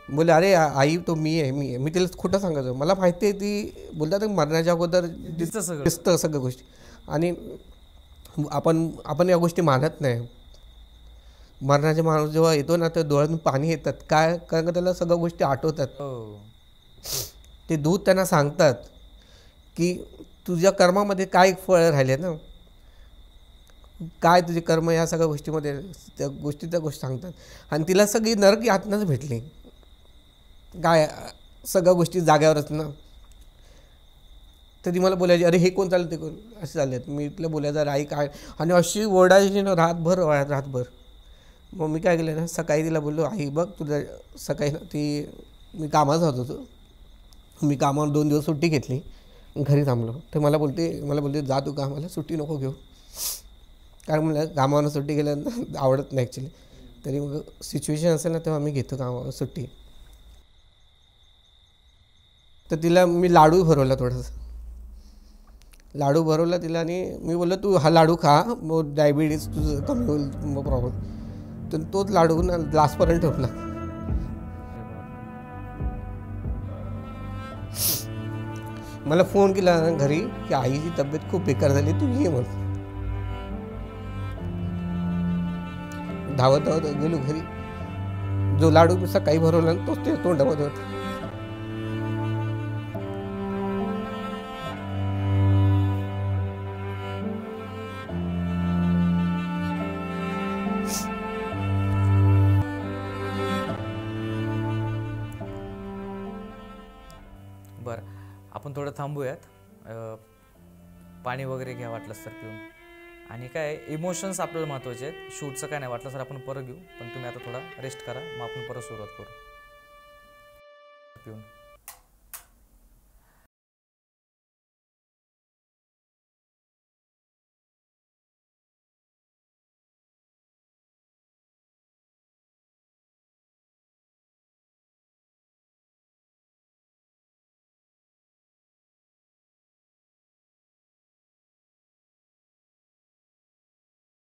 बोले अरे आई तो मी आहे. मी तिला खोटं सांगायचं, मला माहिती आहे. ती बोलतात मरण्याच्या अगोदर दिसतं सगळ्या गोष्टी, आणि आपण या गोष्टी मानत नाही. मरणाचा माणूस जेव्हा येतो ना, तर डोळ्यातून पाणी येतात. काय, कारण का त्याला सगळ्या गोष्टी आठवतात. ते दूत त्यांना सांगतात की तुझ्या कर्मामध्ये काय फळ राहिले ना, काय तुझे कर्म, या सगळ्या गोष्टीमध्ये त्या गोष्टी सांगतात. आणि तिला सगळी नरक यातनाच भेटली, काय सगळ्या गोष्टी जाग्यावरच ना. तर ती मला बोलायची अरे हे कोण चाललं, ते कोण असे चाललेत. मी तिला बोलायचं अरे आई काय, आणि अशी ओरडायची ना रातभर. मग मी काय केलं ना, सकाळी तिला बोललो आई बघ तुझं सकाळी ना, मी कामात जात होतो, मी कामावर 2 दिवस सुट्टी घेतली, घरी थांबलो. तर मला बोलते जा तू कामाला, सुट्टी नको घेऊ. कारण मला कामावर सुट्टी गेल्यानंतर आवडत नाही ॲक्च्युली. तरी मग सिच्युएशन असेल ना तेव्हा मी घेतो कामावर सुट्टी. तर तिला मी लाडू भरवला, थोडासा लाडू भरवला तिला, आणि मी बोललो तू हा लाडू खा, मग डायबिटीज तुझं कमी होईल, मग प्रॉब्लेम. तर तोच लाडू ना लास्टपर्यंत ठेवला. मला फोन केला घरी की आईची तब्येत खूप बेकार झाली, तू ये म्हणून. धावत गेलो घरी. जो लाडू मी सकाळी भरवला तोच ते तोंडामध्ये होता. बरं, आपण थोडं थांबूयात, पाणी वगैरे घ्या वाटलंच तर पिऊन. आणि काय इमोशन्स आपल्याला महत्त्वाचे आहेत. शूटचं काय नाही, वाटलं सर आपण परत घेऊ, पण तुम्ही आता थोडा रेस्ट करा, मग आपण परत सुरुवात करू पिऊन.